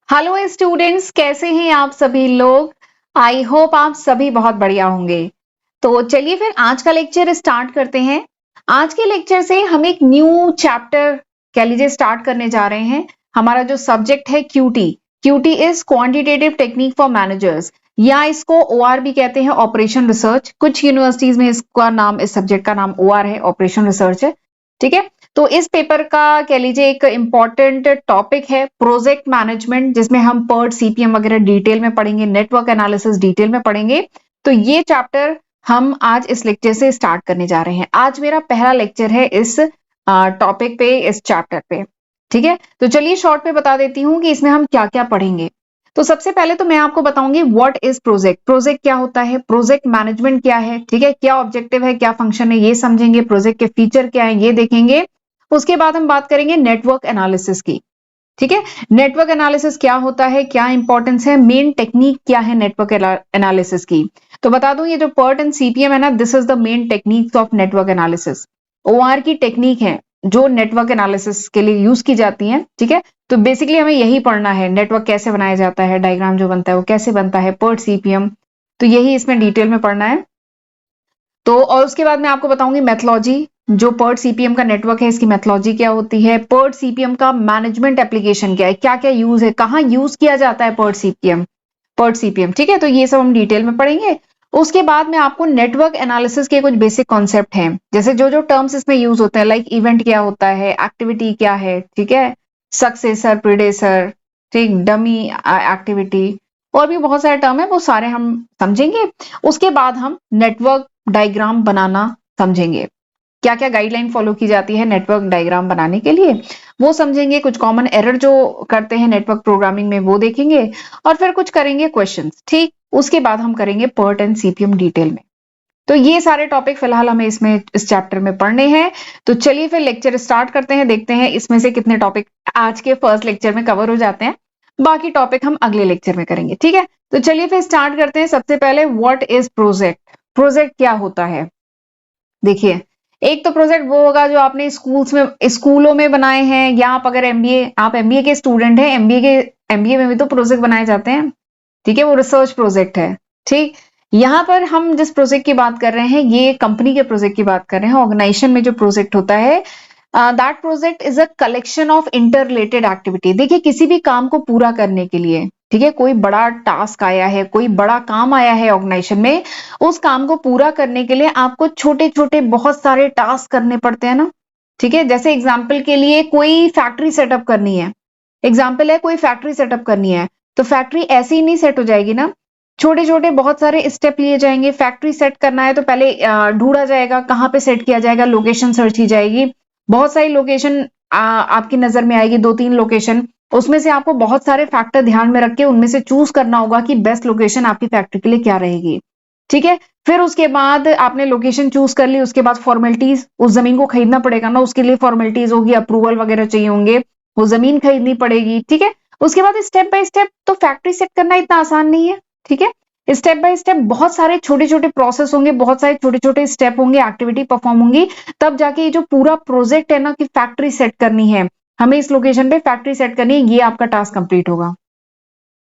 Hello students, कैसे हैं आप सभी लोग। आई होप आप सभी बहुत बढ़िया होंगे। तो चलिए फिर आज का लेक्चर स्टार्ट करते हैं। आज के लेक्चर से हम एक न्यू चैप्टर कह लीजिए स्टार्ट करने जा रहे हैं। हमारा जो सब्जेक्ट है QT. QT is quantitative technique for managers, या इसको ओआर भी कहते हैं, ऑपरेशन रिसर्च। कुछ यूनिवर्सिटीज में इसका नाम, इस सब्जेक्ट का नाम ओआर है, ऑपरेशन रिसर्च है। ठीक है, तो इस पेपर का कह लीजिए एक इंपॉर्टेंट टॉपिक है प्रोजेक्ट मैनेजमेंट, जिसमें हम पर्ट सीपीएम वगैरह डिटेल में पढ़ेंगे, नेटवर्क एनालिसिस डिटेल में पढ़ेंगे। तो ये चैप्टर हम आज इस लेक्चर से स्टार्ट करने जा रहे हैं। आज मेरा पहला लेक्चर है इस टॉपिक पे, इस चैप्टर पे। ठीक है, तो चलिए शॉर्ट पे बता देती हूँ कि इसमें हम क्या क्या पढ़ेंगे। तो सबसे पहले तो मैं आपको बताऊंगी व्हाट इज प्रोजेक्ट। प्रोजेक्ट क्या होता है, प्रोजेक्ट मैनेजमेंट क्या है, ठीक है, क्या ऑब्जेक्टिव है, क्या फंक्शन है, ये समझेंगे। प्रोजेक्ट के फीचर क्या है ये देखेंगे। उसके बाद हम बात करेंगे नेटवर्क एनालिसिस की। ठीक है, नेटवर्क एनालिसिस क्या होता है, क्या इंपॉर्टेंस है, मेन टेक्निक क्या है नेटवर्क एनालिसिस की। तो बता दूं, ये जो पर्ट एंड सीपीएम है ना, this is the main techniques of network analysis. OR की टेक्निक है जो नेटवर्क एनालिसिस के लिए यूज की जाती है। ठीक है, तो बेसिकली हमें यही पढ़ना है, नेटवर्क कैसे बनाया जाता है, डायग्राम जो बनता है वो कैसे बनता है, पर्ट सीपीएम। तो यही इसमें डिटेल में पढ़ना है। तो और उसके बाद मैं आपको बताऊंगी मेथोलॉजी, जो पर्ट सीपीएम का नेटवर्क है इसकी मेथोलॉजी क्या होती है, पर्ट सीपीएम का मैनेजमेंट एप्लीकेशन क्या है, क्या क्या यूज है, कहां यूज किया जाता है पर्ट सीपीएम। ठीक है, तो ये सब हम डिटेल में पढ़ेंगे। उसके बाद में आपको नेटवर्क एनालिसिस के कुछ बेसिक कॉन्सेप्ट हैं, जैसे जो जो टर्म्स इसमें यूज होते हैं, लाइक इवेंट क्या होता है, एक्टिविटी क्या है, ठीक है, सक्सेसर, प्रीडेसर, ठीक, डमी एक्टिविटी, और भी बहुत सारे टर्म है, वो सारे हम समझेंगे। उसके बाद हम नेटवर्क डायग्राम बनाना समझेंगे, क्या क्या गाइडलाइन फॉलो की जाती है नेटवर्क डायग्राम बनाने के लिए, वो समझेंगे। कुछ कॉमन एरर जो करते हैं नेटवर्क प्रोग्रामिंग में वो देखेंगे, और फिर कुछ करेंगे क्वेश्चंस। ठीक, उसके बाद हम करेंगे पर्ट एंड सीपीएम डिटेल में। तो ये सारे टॉपिक फिलहाल हमें इसमें इस चैप्टर में पढ़ने हैं। तो चलिए फिर लेक्चर स्टार्ट करते हैं, देखते हैं इसमें से कितने टॉपिक आज के फर्स्ट लेक्चर में कवर हो जाते हैं। बाकी टॉपिक हम अगले लेक्चर में करेंगे। ठीक है, तो चलिए फिर स्टार्ट करते हैं। सबसे पहले व्हाट इज प्रोजेक्ट। प्रोजेक्ट क्या होता है, देखिए, एक तो प्रोजेक्ट वो होगा जो आपने स्कूलों में बनाए हैं, या आप अगर एमबीए के स्टूडेंट हैं, एमबीए में भी तो प्रोजेक्ट बनाए जाते हैं। ठीक है, वो रिसर्च प्रोजेक्ट है। ठीक, यहां पर हम जिस प्रोजेक्ट की बात कर रहे हैं, ये कंपनी के प्रोजेक्ट की बात कर रहे हैं। ऑर्गेनाइजेशन में जो प्रोजेक्ट होता है, that project is a collection of inter related activity. देखिए, किसी भी काम को पूरा करने के लिए, ठीक है, कोई बड़ा टास्क आया है, कोई बड़ा काम आया है ऑर्गेनाइजेशन में, उस काम को पूरा करने के लिए आपको छोटे छोटे बहुत सारे टास्क करने पड़ते हैं ना। ठीक है, जैसे एग्जाम्पल के लिए कोई फैक्ट्री सेटअप करनी है, एग्जाम्पल है कोई फैक्ट्री सेटअप करनी है, तो फैक्ट्री ऐसे ही नहीं सेट हो जाएगी ना, छोटे छोटे बहुत सारे स्टेप लिए जाएंगे। फैक्ट्री सेट करना है तो पहले ढूंढा जाएगा कहाँ पे सेट किया जाएगा, लोकेशन सर्च की जाएगी। बहुत सारी लोकेशन आपकी नजर में आएगी, 2-3 लोकेशन, उसमें से आपको बहुत सारे फैक्टर ध्यान में रख के उनमें से चूज करना होगा कि बेस्ट लोकेशन आपकी फैक्ट्री के लिए क्या रहेगी। ठीक है, फिर उसके बाद आपने लोकेशन चूज कर ली, उसके बाद फॉर्मेलिटीज, उस जमीन को खरीदना पड़ेगा ना, उसके लिए फॉर्मेलिटीज होगी, अप्रूवल वगैरह चाहिए होंगे, वो जमीन खरीदनी पड़ेगी। ठीक है, उसके बाद स्टेप बाय स्टेप, तो फैक्ट्री सेट करना इतना आसान नहीं है। ठीक है, स्टेप बाय स्टेप बहुत सारे छोटे छोटे प्रोसेस होंगे, बहुत सारे छोटे छोटे स्टेप होंगे, एक्टिविटी परफॉर्म होंगी, तब जाके ये जो पूरा प्रोजेक्ट है ना कि फैक्ट्री सेट करनी है, हमें इस लोकेशन पे फैक्ट्री सेट करनी है, ये आपका टास्क कंप्लीट होगा।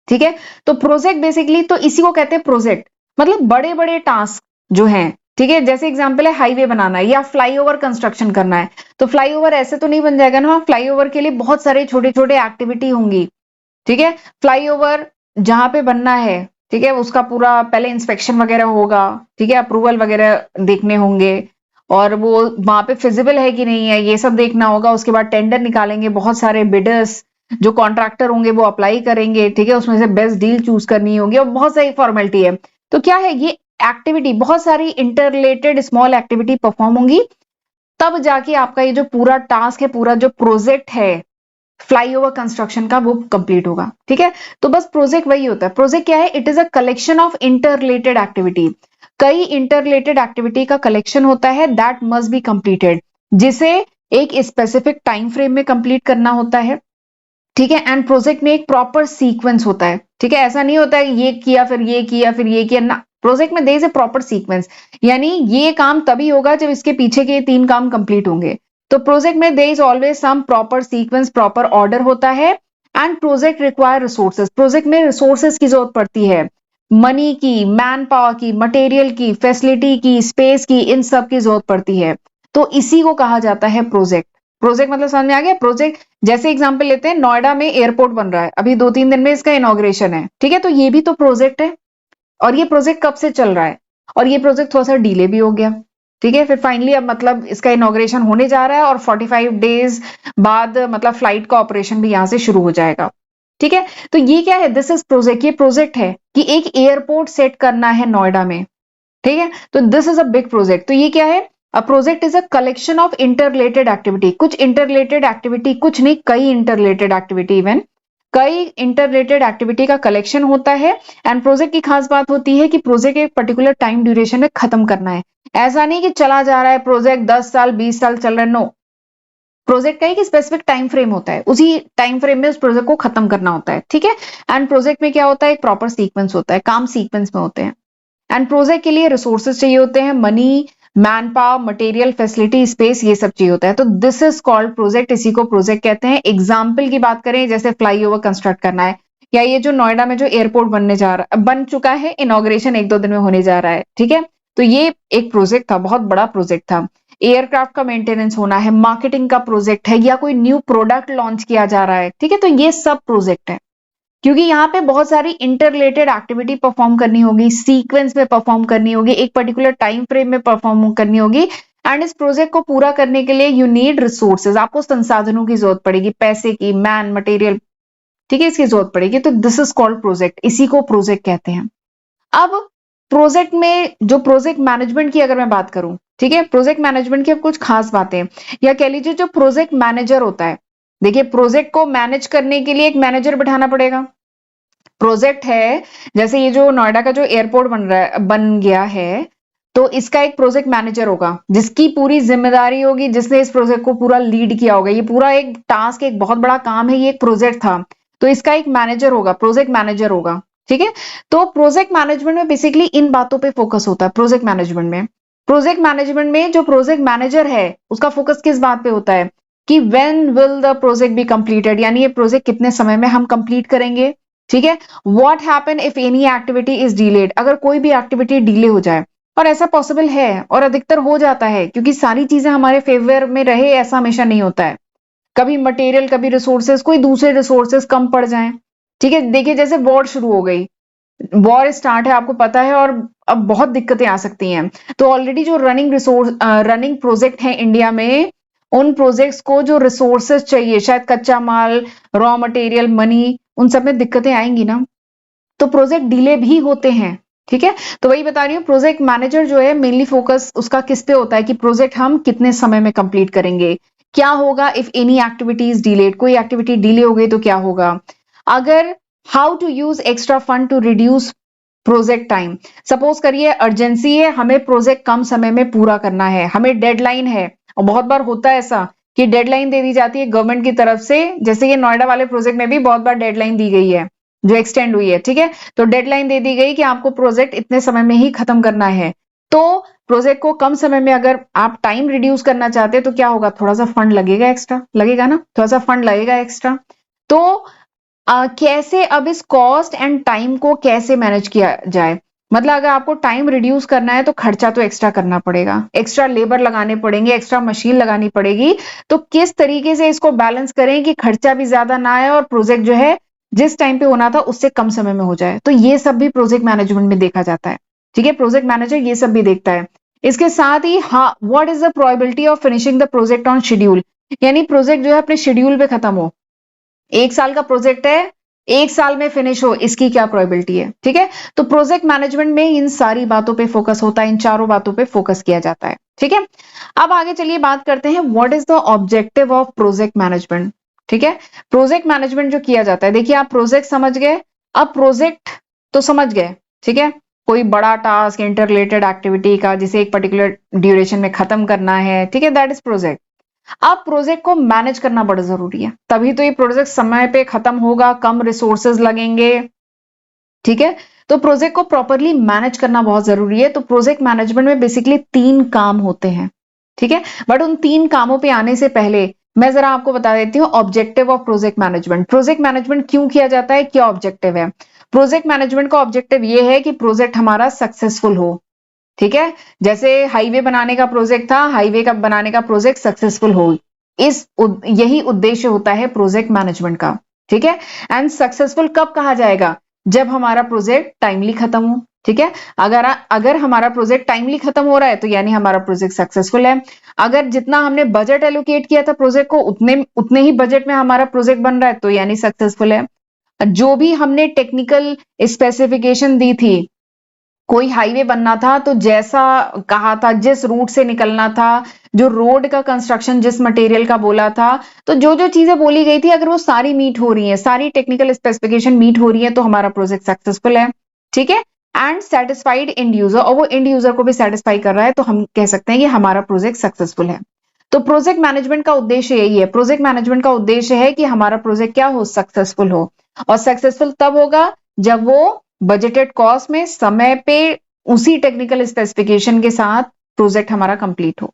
ठीक है, तो प्रोजेक्ट बेसिकली तो इसी को कहते हैं प्रोजेक्ट, मतलब बड़े बड़े टास्क जो हैं। ठीक है, जैसे एग्जांपल है हाईवे बनाना है या फ्लाईओवर कंस्ट्रक्शन करना है, तो फ्लाईओवर ऐसे तो नहीं बन जाएगा ना, फ्लाईओवर के लिए बहुत सारे छोटे छोटे एक्टिविटी होंगी। ठीक है, फ्लाईओवर जहां पे बनना है, ठीक है, उसका पूरा पहले इंस्पेक्शन वगैरह होगा, ठीक है, अप्रूवल वगैरह देखने होंगे, और वो वहां पे फिजिबल है कि नहीं है ये सब देखना होगा। उसके बाद टेंडर निकालेंगे, बहुत सारे बिडर्स जो कॉन्ट्रैक्टर होंगे वो अप्लाई करेंगे, ठीक है, उसमें से बेस्ट डील चूज करनी होगी, और बहुत सारी फॉर्मेलिटी है। तो क्या है, ये एक्टिविटी बहुत सारी inter related small activity perform होंगी, तब जाके आपका ये जो पूरा टास्क है, पूरा जो प्रोजेक्ट है फ्लाईओवर कंस्ट्रक्शन का, वो कंप्लीट होगा। ठीक है, तो बस प्रोजेक्ट वही होता है। प्रोजेक्ट क्या है, it is a collection of inter related activity, कई इंटर रिलेटेड एक्टिविटी का कलेक्शन होता है, दैट मस्ट बी कंप्लीटेड, जिसे एक स्पेसिफिक टाइम फ्रेम में कंप्लीट करना होता है। ठीक है, एंड प्रोजेक्ट में एक प्रॉपर सीक्वेंस होता है। ठीक है, ऐसा नहीं होता है ये किया फिर ये किया फिर ये किया ना, प्रोजेक्ट में there is a proper sequence, यानी ये काम तभी होगा जब इसके पीछे के 3 काम कंप्लीट होंगे। तो प्रोजेक्ट में there is always some proper sequence, proper order होता है, and project require resources, project में रिसोर्सेज की जरूरत पड़ती है, मनी की, मैन पावर की, मटेरियल की, फैसिलिटी की, स्पेस की, इन सब की जरूरत पड़ती है। तो इसी को कहा जाता है प्रोजेक्ट। प्रोजेक्ट मतलब समझ में आ गया? प्रोजेक्ट जैसे एग्जांपल लेते हैं, नोएडा में एयरपोर्ट बन रहा है, अभी 2-3 दिन में इसका इनॉग्रेशन है, ठीक है, तो ये भी तो प्रोजेक्ट है। और ये प्रोजेक्ट कब से चल रहा है, और ये प्रोजेक्ट थोड़ा सा डिले भी हो गया, ठीक है, फिर फाइनली अब मतलब इसका इनॉग्रेशन होने जा रहा है और 45 डेज बाद मतलब फ्लाइट का ऑपरेशन भी यहां से शुरू हो जाएगा, ठीक है। तो ये क्या है, दिस इज प्रोजेक्ट, ये प्रोजेक्ट है कि एक एयरपोर्ट सेट करना है नोएडा में, ठीक है, तो this is a big project. तो ये क्या है, a project is a collection of interrelated activity, कुछ इंटररिलेटेड एक्टिविटी, कुछ नहीं कई इंटररिलेटेड एक्टिविटी, इवन कई इंटररिलेटेड एक्टिविटी का कलेक्शन होता है। एंड प्रोजेक्ट की खास बात होती है कि प्रोजेक्ट एक पर्टिकुलर टाइम ड्यूरेशन में खत्म करना है। ऐसा नहीं कि चला जा रहा है प्रोजेक्ट, 10 साल 20 साल चल रहा है, नो, प्रोजेक्ट का एक स्पेसिफिक टाइम फ्रेम होता है, उसी टाइम फ्रेम में उस प्रोजेक्ट को खत्म करना होता है, ठीक है। एंड प्रोजेक्ट में क्या होता है, एक प्रॉपर सीक्वेंस होता है, काम सीक्वेंस में होते हैं। एंड प्रोजेक्ट के लिए रिसोर्सेज चाहिए होते हैं, money, man power, material, facility, space, ये सब चाहिए होता है। तो दिस इज कॉल्ड प्रोजेक्ट, इसी को प्रोजेक्ट कहते हैं। एग्जाम्पल की बात करें, जैसे फ्लाईओवर कंस्ट्रक्ट करना है, या ये जो नोएडा में जो एयरपोर्ट बनने जा रहा बन चुका है, इनॉग्रेशन 1-2 दिन में होने जा रहा है, ठीक है, तो ये एक प्रोजेक्ट था, बहुत बड़ा प्रोजेक्ट था। एयरक्राफ्ट का मेंटेनेंस होना है, मार्केटिंग का प्रोजेक्ट है, या कोई न्यू प्रोडक्ट लॉन्च किया जा रहा है, ठीक है, तो ये सब प्रोजेक्ट है। क्योंकि यहाँ पे बहुत सारी इंटररिलेटेड एक्टिविटी परफॉर्म करनी होगी, सीक्वेंस में परफॉर्म करनी होगी, एक पर्टिकुलर टाइम फ्रेम में परफॉर्म करनी होगी। एंड इस प्रोजेक्ट को पूरा करने के लिए यू नीड रिसोर्सेज, आपको संसाधनों की जरूरत पड़ेगी, पैसे की, मैन, मटेरियल, ठीक है, इसकी जरूरत पड़ेगी। तो दिस इज कॉल्ड प्रोजेक्ट, इसी को प्रोजेक्ट कहते हैं। अब प्रोजेक्ट में जो प्रोजेक्ट मैनेजमेंट की अगर मैं बात करूं, ठीक है, प्रोजेक्ट मैनेजमेंट की अब कुछ खास बातें, या कह लीजिए जो प्रोजेक्ट मैनेजर होता है, देखिए प्रोजेक्ट को मैनेज करने के लिए एक मैनेजर बिठाना पड़ेगा। प्रोजेक्ट है, जैसे ये जो नोएडा का जो एयरपोर्ट बन रहा है, बन गया है, तो इसका एक प्रोजेक्ट मैनेजर होगा जिसकी पूरी जिम्मेदारी होगी, जिसने इस प्रोजेक्ट को पूरा लीड किया होगा। ये पूरा एक टास्क, एक बहुत बड़ा काम है, ये एक प्रोजेक्ट था, तो इसका एक मैनेजर होगा, प्रोजेक्ट मैनेजर होगा, ठीक है। तो प्रोजेक्ट मैनेजमेंट में बेसिकली इन बातों पे फोकस होता है। प्रोजेक्ट मैनेजमेंट में जो प्रोजेक्ट मैनेजर है उसका फोकस किस बात पे होता है कि when will the project be completed, यानी ये प्रोजेक्ट कितने समय में हम कंप्लीट करेंगे, ठीक है। What happen if any activity is delayed, अगर कोई भी एक्टिविटी डिले हो जाए, और ऐसा पॉसिबल है और अधिकतर हो जाता है, क्योंकि सारी चीजें हमारे फेवर में रहे ऐसा हमेशा नहीं होता है। कभी मटेरियल, कभी रिसोर्सेज, कोई दूसरे रिसोर्सेज कम पड़ जाएं, ठीक है। देखिए जैसे वॉर शुरू हो गई, वॉर स्टार्ट है, आपको पता है, और अब बहुत दिक्कतें आ सकती हैं। तो ऑलरेडी जो रनिंग प्रोजेक्ट है इंडिया में, उन प्रोजेक्ट्स को जो रिसोर्सेज चाहिए, शायद कच्चा माल, रॉ मटेरियल, मनी, उन सब में दिक्कतें आएंगी ना, तो प्रोजेक्ट डिले भी होते हैं, ठीक है। तो वही बता रही हूँ, प्रोजेक्ट मैनेजर जो है मेनली फोकस उसका किस पे होता है कि प्रोजेक्ट हम कितने समय में कंप्लीट करेंगे, क्या होगा if any activity is delayed, कोई एक्टिविटी डिले हो गई तो क्या होगा, अगर how to use extra fund to reduce project time. Suppose करिए अर्जेंसी है, हमें प्रोजेक्ट कम समय में पूरा करना है, हमें डेडलाइन है, और बहुत बार होता है ऐसा कि डेडलाइन दे दी जाती है गवर्नमेंट की तरफ से, जैसे ये नोएडा वाले प्रोजेक्ट में भी बहुत बार डेडलाइन दी गई है जो एक्सटेंड हुई है, ठीक है। तो डेडलाइन दे दी गई कि आपको प्रोजेक्ट इतने समय में ही खत्म करना है। तो प्रोजेक्ट को कम समय में अगर आप टाइम रिड्यूस करना चाहते हैं तो क्या होगा, थोड़ा सा फंड लगेगा, एक्स्ट्रा लगेगा ना, थोड़ा सा फंड लगेगा एक्स्ट्रा। तो कैसे अब इस कॉस्ट एंड टाइम को कैसे मैनेज किया जाए, मतलब अगर आपको टाइम रिड्यूस करना है तो खर्चा तो एक्स्ट्रा करना पड़ेगा, एक्स्ट्रा लेबर लगाने पड़ेंगे, एक्स्ट्रा मशीन लगानी पड़ेगी। तो किस तरीके से इसको बैलेंस करें कि खर्चा भी ज्यादा ना आए और प्रोजेक्ट जो है जिस टाइम पे होना था उससे कम समय में हो जाए। तो ये सब भी प्रोजेक्ट मैनेजमेंट में देखा जाता है, ठीक है, प्रोजेक्ट मैनेजर ये सब भी देखता है। इसके साथ ही हाँ, what is the probability of finishing the project on schedule, यानी प्रोजेक्ट जो है अपने शेड्यूल पे खत्म हो, 1 साल का प्रोजेक्ट है, 1 साल में फिनिश हो, इसकी क्या प्रोबेबिलिटी है, ठीक है। तो प्रोजेक्ट मैनेजमेंट में इन सारी बातों पे फोकस होता है, इन चारों बातों पे फोकस किया जाता है, ठीक है। अब आगे चलिए बात करते हैं what is the objective of project management, ठीक है। प्रोजेक्ट मैनेजमेंट जो किया जाता है, देखिए आप प्रोजेक्ट समझ गए, अब प्रोजेक्ट तो समझ गए, ठीक है, कोई बड़ा टास्क, इंटर रिलेटेड एक्टिविटी का जिसे एक पर्टिकुलर ड्यूरेशन में खत्म करना है, ठीक है, दैट इज प्रोजेक्ट। अब प्रोजेक्ट को मैनेज करना बड़ा जरूरी है, तभी तो ये प्रोजेक्ट समय पे खत्म होगा, कम रिसोर्सेज लगेंगे, ठीक है। तो प्रोजेक्ट को प्रॉपरली मैनेज करना बहुत जरूरी है। तो प्रोजेक्ट मैनेजमेंट में बेसिकली 3 काम होते हैं, ठीक है। बट उन 3 कामों पे आने से पहले मैं जरा आपको बता देती हूँ objective of project management. Project management क्यों किया जाता है, क्या ऑब्जेक्टिव है? प्रोजेक्ट मैनेजमेंट का ऑब्जेक्टिव ये है कि प्रोजेक्ट हमारा सक्सेसफुल हो। ठीक है, जैसे हाईवे बनाने का प्रोजेक्ट था, हाईवे का बनाने का प्रोजेक्ट सक्सेसफुल हो, यही उद्देश्य होता है प्रोजेक्ट मैनेजमेंट का। ठीक है, एंड सक्सेसफुल कब कहा जाएगा? जब हमारा प्रोजेक्ट टाइमली खत्म हो। ठीक है, अगर अगर हमारा प्रोजेक्ट टाइमली खत्म हो रहा है तो यानी हमारा प्रोजेक्ट सक्सेसफुल है। अगर जितना हमने बजट एलोकेट किया था प्रोजेक्ट को उतने उतने ही बजट में हमारा प्रोजेक्ट बन रहा है तो यानी सक्सेसफुल है। जो भी हमने टेक्निकल स्पेसिफिकेशन दी थी, कोई हाईवे बनना था तो जैसा कहा था, जिस रूट से निकलना था, जो रोड का कंस्ट्रक्शन जिस मटेरियल का बोला था, तो जो जो चीजें बोली गई थी अगर वो सारी मीट हो रही हैं, सारी टेक्निकल स्पेसिफिकेशन मीट हो रही है तो हमारा प्रोजेक्ट सक्सेसफुल है। ठीक है, एंड सेटिस्फाइड एंड यूजर, और वो एंड यूजर को भी सेटिस्फाई कर रहा है तो हम कह सकते हैं कि हमारा प्रोजेक्ट सक्सेसफुल है। तो प्रोजेक्ट मैनेजमेंट का उद्देश्य यही है। प्रोजेक्ट मैनेजमेंट का उद्देश्य है कि हमारा प्रोजेक्ट क्या हो, सक्सेसफुल हो। और सक्सेसफुल तब होगा जब वो बजटेड कॉस्ट में समय पे उसी टेक्निकल स्पेसिफिकेशन के साथ प्रोजेक्ट हमारा कंप्लीट हो।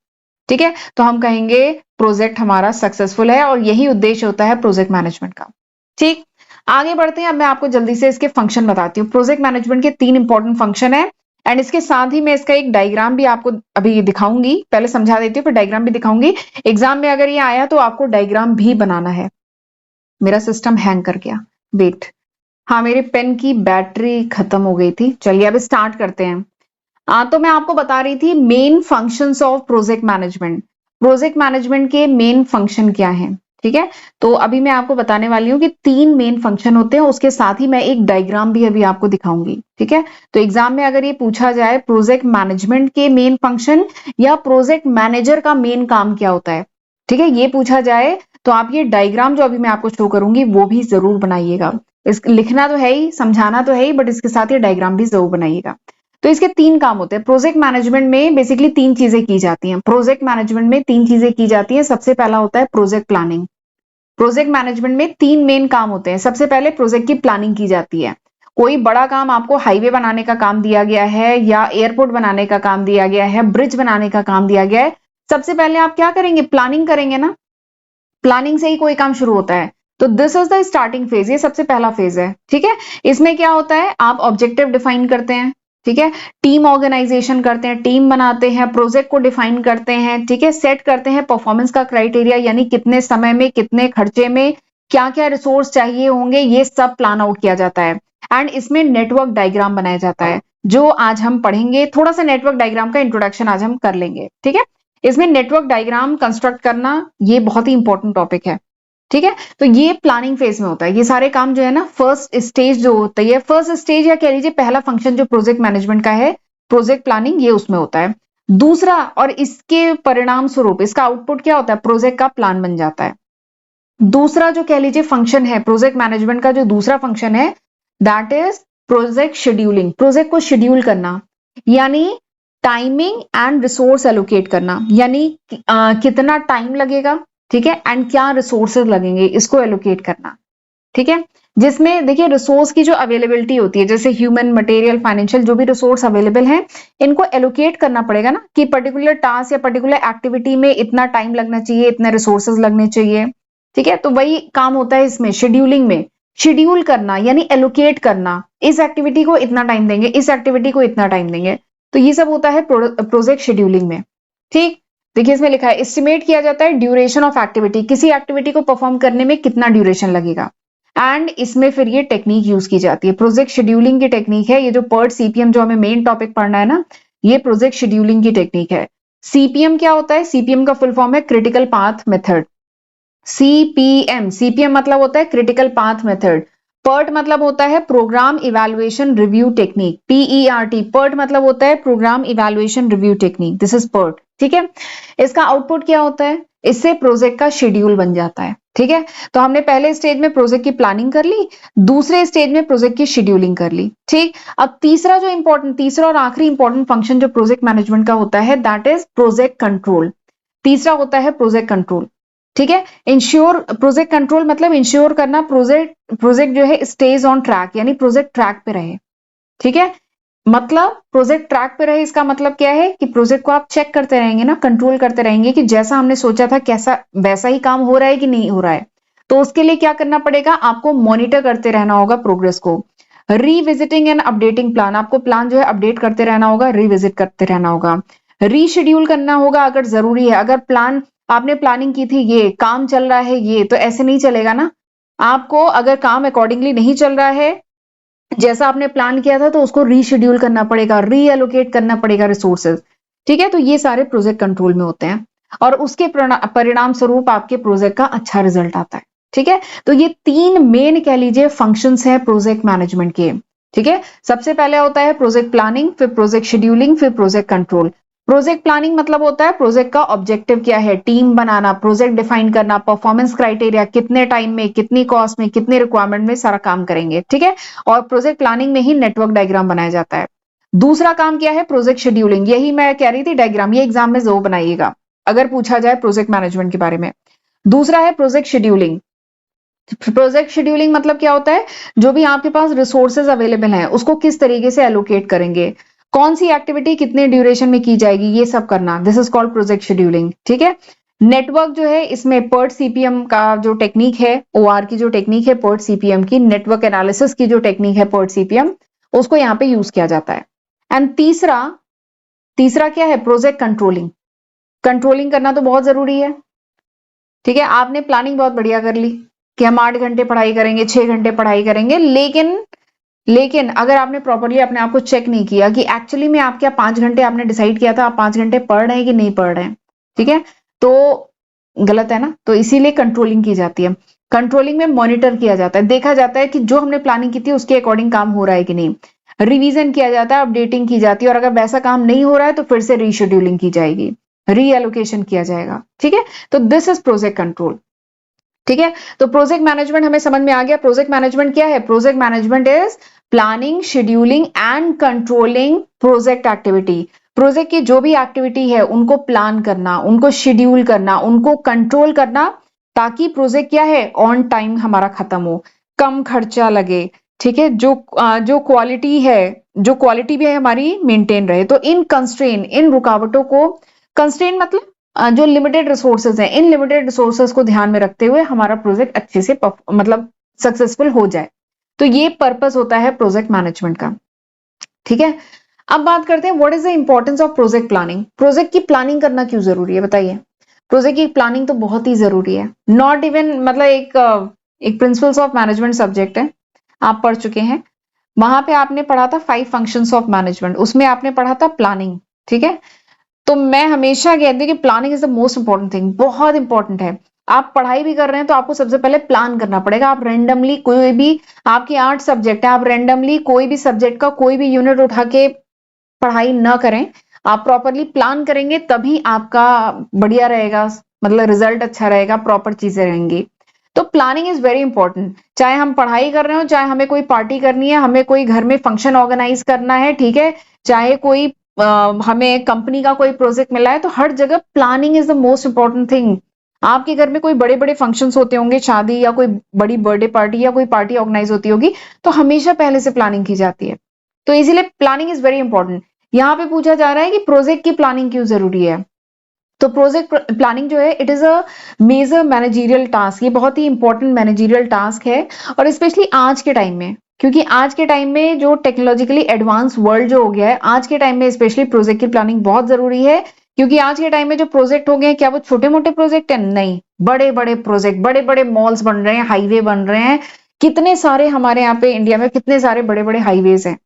ठीक है, तो हम कहेंगे प्रोजेक्ट हमारा सक्सेसफुल है और यही उद्देश्य होता है प्रोजेक्ट मैनेजमेंट का। ठीक, आगे बढ़ते हैं। अब मैं आपको जल्दी से इसके फंक्शन बताती हूँ। प्रोजेक्ट मैनेजमेंट के 3 इंपॉर्टेंट फंक्शन है एंड इसके साथ ही मैं इसका एक डायग्राम भी आपको अभी दिखाऊंगी। पहले समझा देती हूँ फिर डायग्राम भी दिखाऊंगी। एग्जाम में अगर ये आया तो आपको डायग्राम भी बनाना है। मेरा सिस्टम हैंग कर गया, वेट। हाँ, मेरे पेन की बैटरी खत्म हो गई थी। चलिए अब स्टार्ट करते हैं। तो मैं आपको बता रही थी main functions of project management. Project management के मेन फंक्शन क्या हैं? ठीक है, तो अभी मैं आपको बताने वाली हूँ कि 3 मेन फंक्शन होते हैं, उसके साथ ही मैं एक डायग्राम भी अभी आपको दिखाऊंगी। ठीक है, तो एग्जाम में अगर ये पूछा जाए प्रोजेक्ट मैनेजमेंट के मेन फंक्शन या प्रोजेक्ट मैनेजर का मेन काम क्या होता है, ठीक है, ये पूछा जाए तो आप ये डायग्राम जो अभी मैं आपको शो करूंगी वो भी जरूर बनाइएगा। इस लिखना तो है ही, समझाना तो है ही, बट इसके साथ ये डायग्राम भी जरूर बनाइएगा। तो इसके 3 काम होते हैं। प्रोजेक्ट मैनेजमेंट में बेसिकली 3 चीजें की जाती हैं। प्रोजेक्ट मैनेजमेंट में 3 चीजें की जाती हैं। सबसे पहला होता है प्रोजेक्ट प्लानिंग। प्रोजेक्ट मैनेजमेंट में 3 मेन काम होते हैं। सबसे पहले प्रोजेक्ट की प्लानिंग की जाती है। कोई बड़ा काम, आपको हाईवे बनाने का काम दिया गया है या एयरपोर्ट बनाने का काम दिया गया है, ब्रिज बनाने का काम दिया गया है, सबसे पहले आप क्या करेंगे? प्लानिंग करेंगे ना। प्लानिंग से ही कोई काम शुरू होता है। तो this is the starting phase, ये सबसे पहला फेज है। ठीक है, इसमें क्या होता है, आप ऑब्जेक्टिव डिफाइन करते हैं। ठीक है, टीम ऑर्गेनाइजेशन करते हैं, टीम बनाते हैं, प्रोजेक्ट को डिफाइन करते हैं। ठीक है, सेट करते हैं परफॉर्मेंस का क्राइटेरिया, यानी कितने समय में, कितने खर्चे में, क्या क्या रिसोर्स चाहिए होंगे, ये सब प्लान आउट किया जाता है। एंड इसमें नेटवर्क डायग्राम बनाया जाता है, जो आज हम पढ़ेंगे। थोड़ा सा नेटवर्क डायग्राम का इंट्रोडक्शन आज हम कर लेंगे। ठीक है, इसमें नेटवर्क डायग्राम कंस्ट्रक्ट करना ये बहुत ही इंपॉर्टेंट टॉपिक है। ठीक है, तो ये प्लानिंग फेज में होता है। ये सारे काम जो है ना, फर्स्ट स्टेज जो होता है, फर्स्ट स्टेज या कह लीजिए पहला फंक्शन जो प्रोजेक्ट मैनेजमेंट का है, प्रोजेक्ट प्लानिंग, ये उसमें होता है। दूसरा, और इसके परिणाम स्वरूप इसका आउटपुट क्या होता है, प्रोजेक्ट का प्लान बन जाता है। दूसरा जो कह लीजिए फंक्शन है प्रोजेक्ट मैनेजमेंट का, जो दूसरा फंक्शन है, that is project scheduling. Project को शेड्यूल करना, यानी टाइमिंग एंड रिसोर्स एलोकेट करना, यानी कितना टाइम लगेगा, ठीक है, एंड क्या रिसोर्सेज लगेंगे, इसको एलोकेट करना। ठीक है, जिसमें देखिए रिसोर्स की जो अवेलेबिलिटी होती है, जैसे ह्यूमन, मटेरियल, फाइनेंशियल, जो भी रिसोर्स अवेलेबल हैं, इनको एलोकेट करना पड़ेगा ना, कि पर्टिकुलर टास्क या पर्टिकुलर एक्टिविटी में इतना टाइम लगना चाहिए, इतने रिसोर्सेज लगने चाहिए। ठीक है, तो वही काम होता है इसमें शेड्यूलिंग में। शेड्यूल करना यानी एलोकेट करना, इस एक्टिविटी को इतना टाइम देंगे, इस एक्टिविटी को इतना टाइम देंगे। तो ये सब होता है प्रोजेक्ट शेड्यूलिंग में। ठीक, देखिए इसमें लिखा है एस्टिमेट किया जाता है ड्यूरेशन ऑफ एक्टिविटी, किसी एक्टिविटी को परफॉर्म करने में कितना ड्यूरेशन लगेगा। एंड इसमें फिर ये टेक्निक यूज की जाती है, प्रोजेक्ट शेड्यूलिंग की टेक्निक है। ये जो PERT CPM जो हमें मेन टॉपिक पढ़ना है ना, ये प्रोजेक्ट शेड्यूलिंग की टेक्निक है। CPM क्या होता है? CPM का फुल फॉर्म है क्रिटिकल पाथ मेथड। CPM मतलब होता है क्रिटिकल पाथ मेथड। PERT मतलब होता है program evaluation review technique. PERT मतलब होता है program evaluation review technique. This is PERT। ठीक है, इसका आउटपुट क्या होता है? इससे प्रोजेक्ट का शेड्यूल बन जाता है। ठीक है, तो हमने पहले स्टेज में प्रोजेक्ट की प्लानिंग कर ली, दूसरे स्टेज में प्रोजेक्ट की शेड्यूलिंग कर ली। ठीक, अब तीसरा और आखिरी इंपॉर्टेंट फंक्शन जो प्रोजेक्ट मैनेजमेंट का होता है, दैट इज प्रोजेक्ट कंट्रोल। तीसरा होता है प्रोजेक्ट कंट्रोल। ठीक है, इंश्योर, प्रोजेक्ट कंट्रोल मतलब इंश्योर करना प्रोजेक्ट जो है स्टेज ऑन ट्रैक, यानी प्रोजेक्ट ट्रैक पे रहे। ठीक है, मतलब प्रोजेक्ट ट्रैक पे रहे, इसका मतलब क्या है कि प्रोजेक्ट को आप चेक करते रहेंगे ना, कंट्रोल करते रहेंगे कि जैसा हमने सोचा था कैसा वैसा ही काम हो रहा है कि नहीं हो रहा है। तो उसके लिए क्या करना पड़ेगा, आपको मॉनिटर करते रहना होगा प्रोग्रेस को। रीविजिटिंग एंड अपडेटिंग प्लान, आपको प्लान जो है अपडेट करते रहना होगा, रिविजिट करते रहना होगा। रीशेड्यूल करना होगा अगर जरूरी है, अगर प्लान आपने प्लानिंग की थी, ये काम चल रहा है, ये तो ऐसे नहीं चलेगा ना। आपको अगर काम अकॉर्डिंगली नहीं चल रहा है जैसा आपने प्लान किया था, तो उसको रीशेड्यूल करना पड़ेगा, रीएलोकेट करना पड़ेगा रिसोर्सेज। ठीक है, तो ये सारे प्रोजेक्ट कंट्रोल में होते हैं और उसके परिणाम स्वरूप आपके प्रोजेक्ट का अच्छा रिजल्ट आता है। ठीक है, तो ये 3 मेन कह लीजिए फंक्शंस हैं प्रोजेक्ट मैनेजमेंट के। ठीक है, सबसे पहले होता है प्रोजेक्ट प्लानिंग, फिर प्रोजेक्ट शेड्यूलिंग, फिर प्रोजेक्ट कंट्रोल। प्रोजेक्ट प्लानिंग मतलब होता है प्रोजेक्ट का ऑब्जेक्टिव क्या है, टीम बनाना, प्रोजेक्ट डिफाइन करना, परफॉर्मेंस क्राइटेरिया, कितने टाइम में, कितनी कॉस्ट में, कितने रिक्वायरमेंट में सारा काम करेंगे। ठीक है, और प्रोजेक्ट प्लानिंग में ही नेटवर्क डायग्राम बनाया जाता है। दूसरा काम क्या है, प्रोजेक्ट शेड्यूलिंग, यही मैं कह रही थी डायग्राम, ये एग्जाम में जरूर बनाइएगा अगर पूछा जाए प्रोजेक्ट मैनेजमेंट के बारे में। दूसरा है प्रोजेक्ट शेड्यूलिंग। प्रोजेक्ट शेड्यूलिंग मतलब क्या होता है, जो भी आपके पास रिसोर्सेज अवेलेबल हैं उसको किस तरीके से एलोकेट करेंगे, कौन सी एक्टिविटी कितने ड्यूरेशन में की जाएगी, ये सब करना, this is called project scheduling. ठीक है, नेटवर्क जो है इसमें पर्ट सीपीएम का जो टेक्निक है, ओआर की जो टेक्निक है पर्ट सीपीएम की, नेटवर्क एनालिसिस की जो टेक्निक है पर्ट सीपीएम, उसको यहाँ पे यूज किया जाता है। एंड तीसरा तीसरा क्या है, प्रोजेक्ट कंट्रोलिंग। कंट्रोलिंग करना तो बहुत जरूरी है। ठीक है, आपने प्लानिंग बहुत बढ़िया कर ली कि हम 8 घंटे पढ़ाई करेंगे, 6 घंटे पढ़ाई करेंगे, लेकिन अगर आपने प्रॉपरली अपने आप को चेक नहीं किया कि एक्चुअली में आप क्या 5 घंटे आपने डिसाइड किया था, आप 5 घंटे पढ़ रहे हैं कि नहीं पढ़ रहे हैं, ठीक है, तो गलत है ना। तो इसीलिए कंट्रोलिंग की जाती है। कंट्रोलिंग में मॉनिटर किया जाता है, देखा जाता है कि जो हमने प्लानिंग की थी उसके अकॉर्डिंग काम हो रहा है कि नहीं, रिवीजन किया जाता है, अपडेटिंग की जाती है, और अगर वैसा काम नहीं हो रहा है तो फिर से रीशेड्यूलिंग की जाएगी, रीएलोकेशन किया जाएगा। ठीक है, तो दिस इज प्रोजेक्ट कंट्रोल। ठीक है, तो प्रोजेक्ट मैनेजमेंट हमें समझ में आ गया। प्रोजेक्ट मैनेजमेंट क्या है, project management is planning, scheduling and controlling project activity. Project की जो भी एक्टिविटी है उनको प्लान करना, उनको शेड्यूल करना, उनको कंट्रोल करना, ताकि प्रोजेक्ट क्या है, ऑन टाइम हमारा खत्म हो, कम खर्चा लगे। ठीक है, जो क्वालिटी है, जो क्वालिटी भी है हमारी मेंटेन रहे। तो इन कंस्ट्रेन, इन रुकावटों को, कंस्ट्रेन मतलब जो लिमिटेड रिसोर्सेज हैं, इन लिमिटेड रिसोर्सेज को ध्यान में रखते हुए हमारा प्रोजेक्ट अच्छे से मतलब सक्सेसफुल हो जाए। तो ये पर्पस होता है प्रोजेक्ट मैनेजमेंट का। ठीक है, अब बात करते हैं what is the importance of project planning. Project की प्लानिंग करना क्यों जरूरी है, बताइए। प्रोजेक्ट की प्लानिंग तो बहुत ही जरूरी है, नॉट इवन मतलब एक प्रिंसिपल्स ऑफ मैनेजमेंट सब्जेक्ट है, आप पढ़ चुके हैं। वहां पे आपने पढ़ा था 5 फंक्शंस ऑफ मैनेजमेंट, उसमें आपने पढ़ा था प्लानिंग। ठीक है, तो मैं हमेशा कहती हूँ कि planning is the most important thing, बहुत इंपॉर्टेंट है। आप पढ़ाई भी कर रहे हैं तो आपको सबसे पहले प्लान करना पड़ेगा। आप रेंडमली कोई भी, आपके 8 सब्जेक्ट है, आप रेंडमली कोई भी सब्जेक्ट का कोई भी यूनिट उठा के पढ़ाई ना करें। आप प्रॉपरली प्लान करेंगे तभी आपका बढ़िया रहेगा, मतलब रिजल्ट अच्छा रहेगा, प्रॉपर चीजें रहेंगी। तो प्लानिंग इज वेरी इंपॉर्टेंट। चाहे हम पढ़ाई कर रहे हो, चाहे हमें कोई पार्टी करनी है, हमें कोई घर में फंक्शन ऑर्गेनाइज करना है, ठीक है, चाहे कोई हमें कंपनी का कोई प्रोजेक्ट मिला है, तो हर जगह planning is the most important thing. आपके घर में कोई बड़े बड़े फंक्शंस होते होंगे, शादी या कोई बड़ी बर्थडे पार्टी या कोई पार्टी ऑर्गेनाइज होती होगी, तो हमेशा पहले से प्लानिंग की जाती है। तो इसीलिए प्लानिंग इज वेरी इंपॉर्टेंट। यहाँ पे पूछा जा रहा है कि प्रोजेक्ट की प्लानिंग क्यों जरूरी है। तो प्रोजेक्ट प्लानिंग जो है, it is a major managerial task, ये बहुत ही इंपॉर्टेंट मैनेजरियल टास्क है। और स्पेशली आज के टाइम में, क्योंकि आज के टाइम में जो टेक्नोलॉजिकली एडवांस वर्ल्ड जो हो गया है, आज के टाइम में स्पेशली प्रोजेक्ट की प्लानिंग बहुत जरूरी है। क्योंकि आज के टाइम में जो प्रोजेक्ट हो गए हैं, क्या वो छोटे मोटे प्रोजेक्ट है, नहीं, बड़े बड़े प्रोजेक्ट, बड़े बड़े मॉल्स बन रहे हैं, हाईवे बन रहे हैं, कितने सारे हमारे यहाँ पे इंडिया में कितने सारे बड़े बड़े हाईवेज हैं,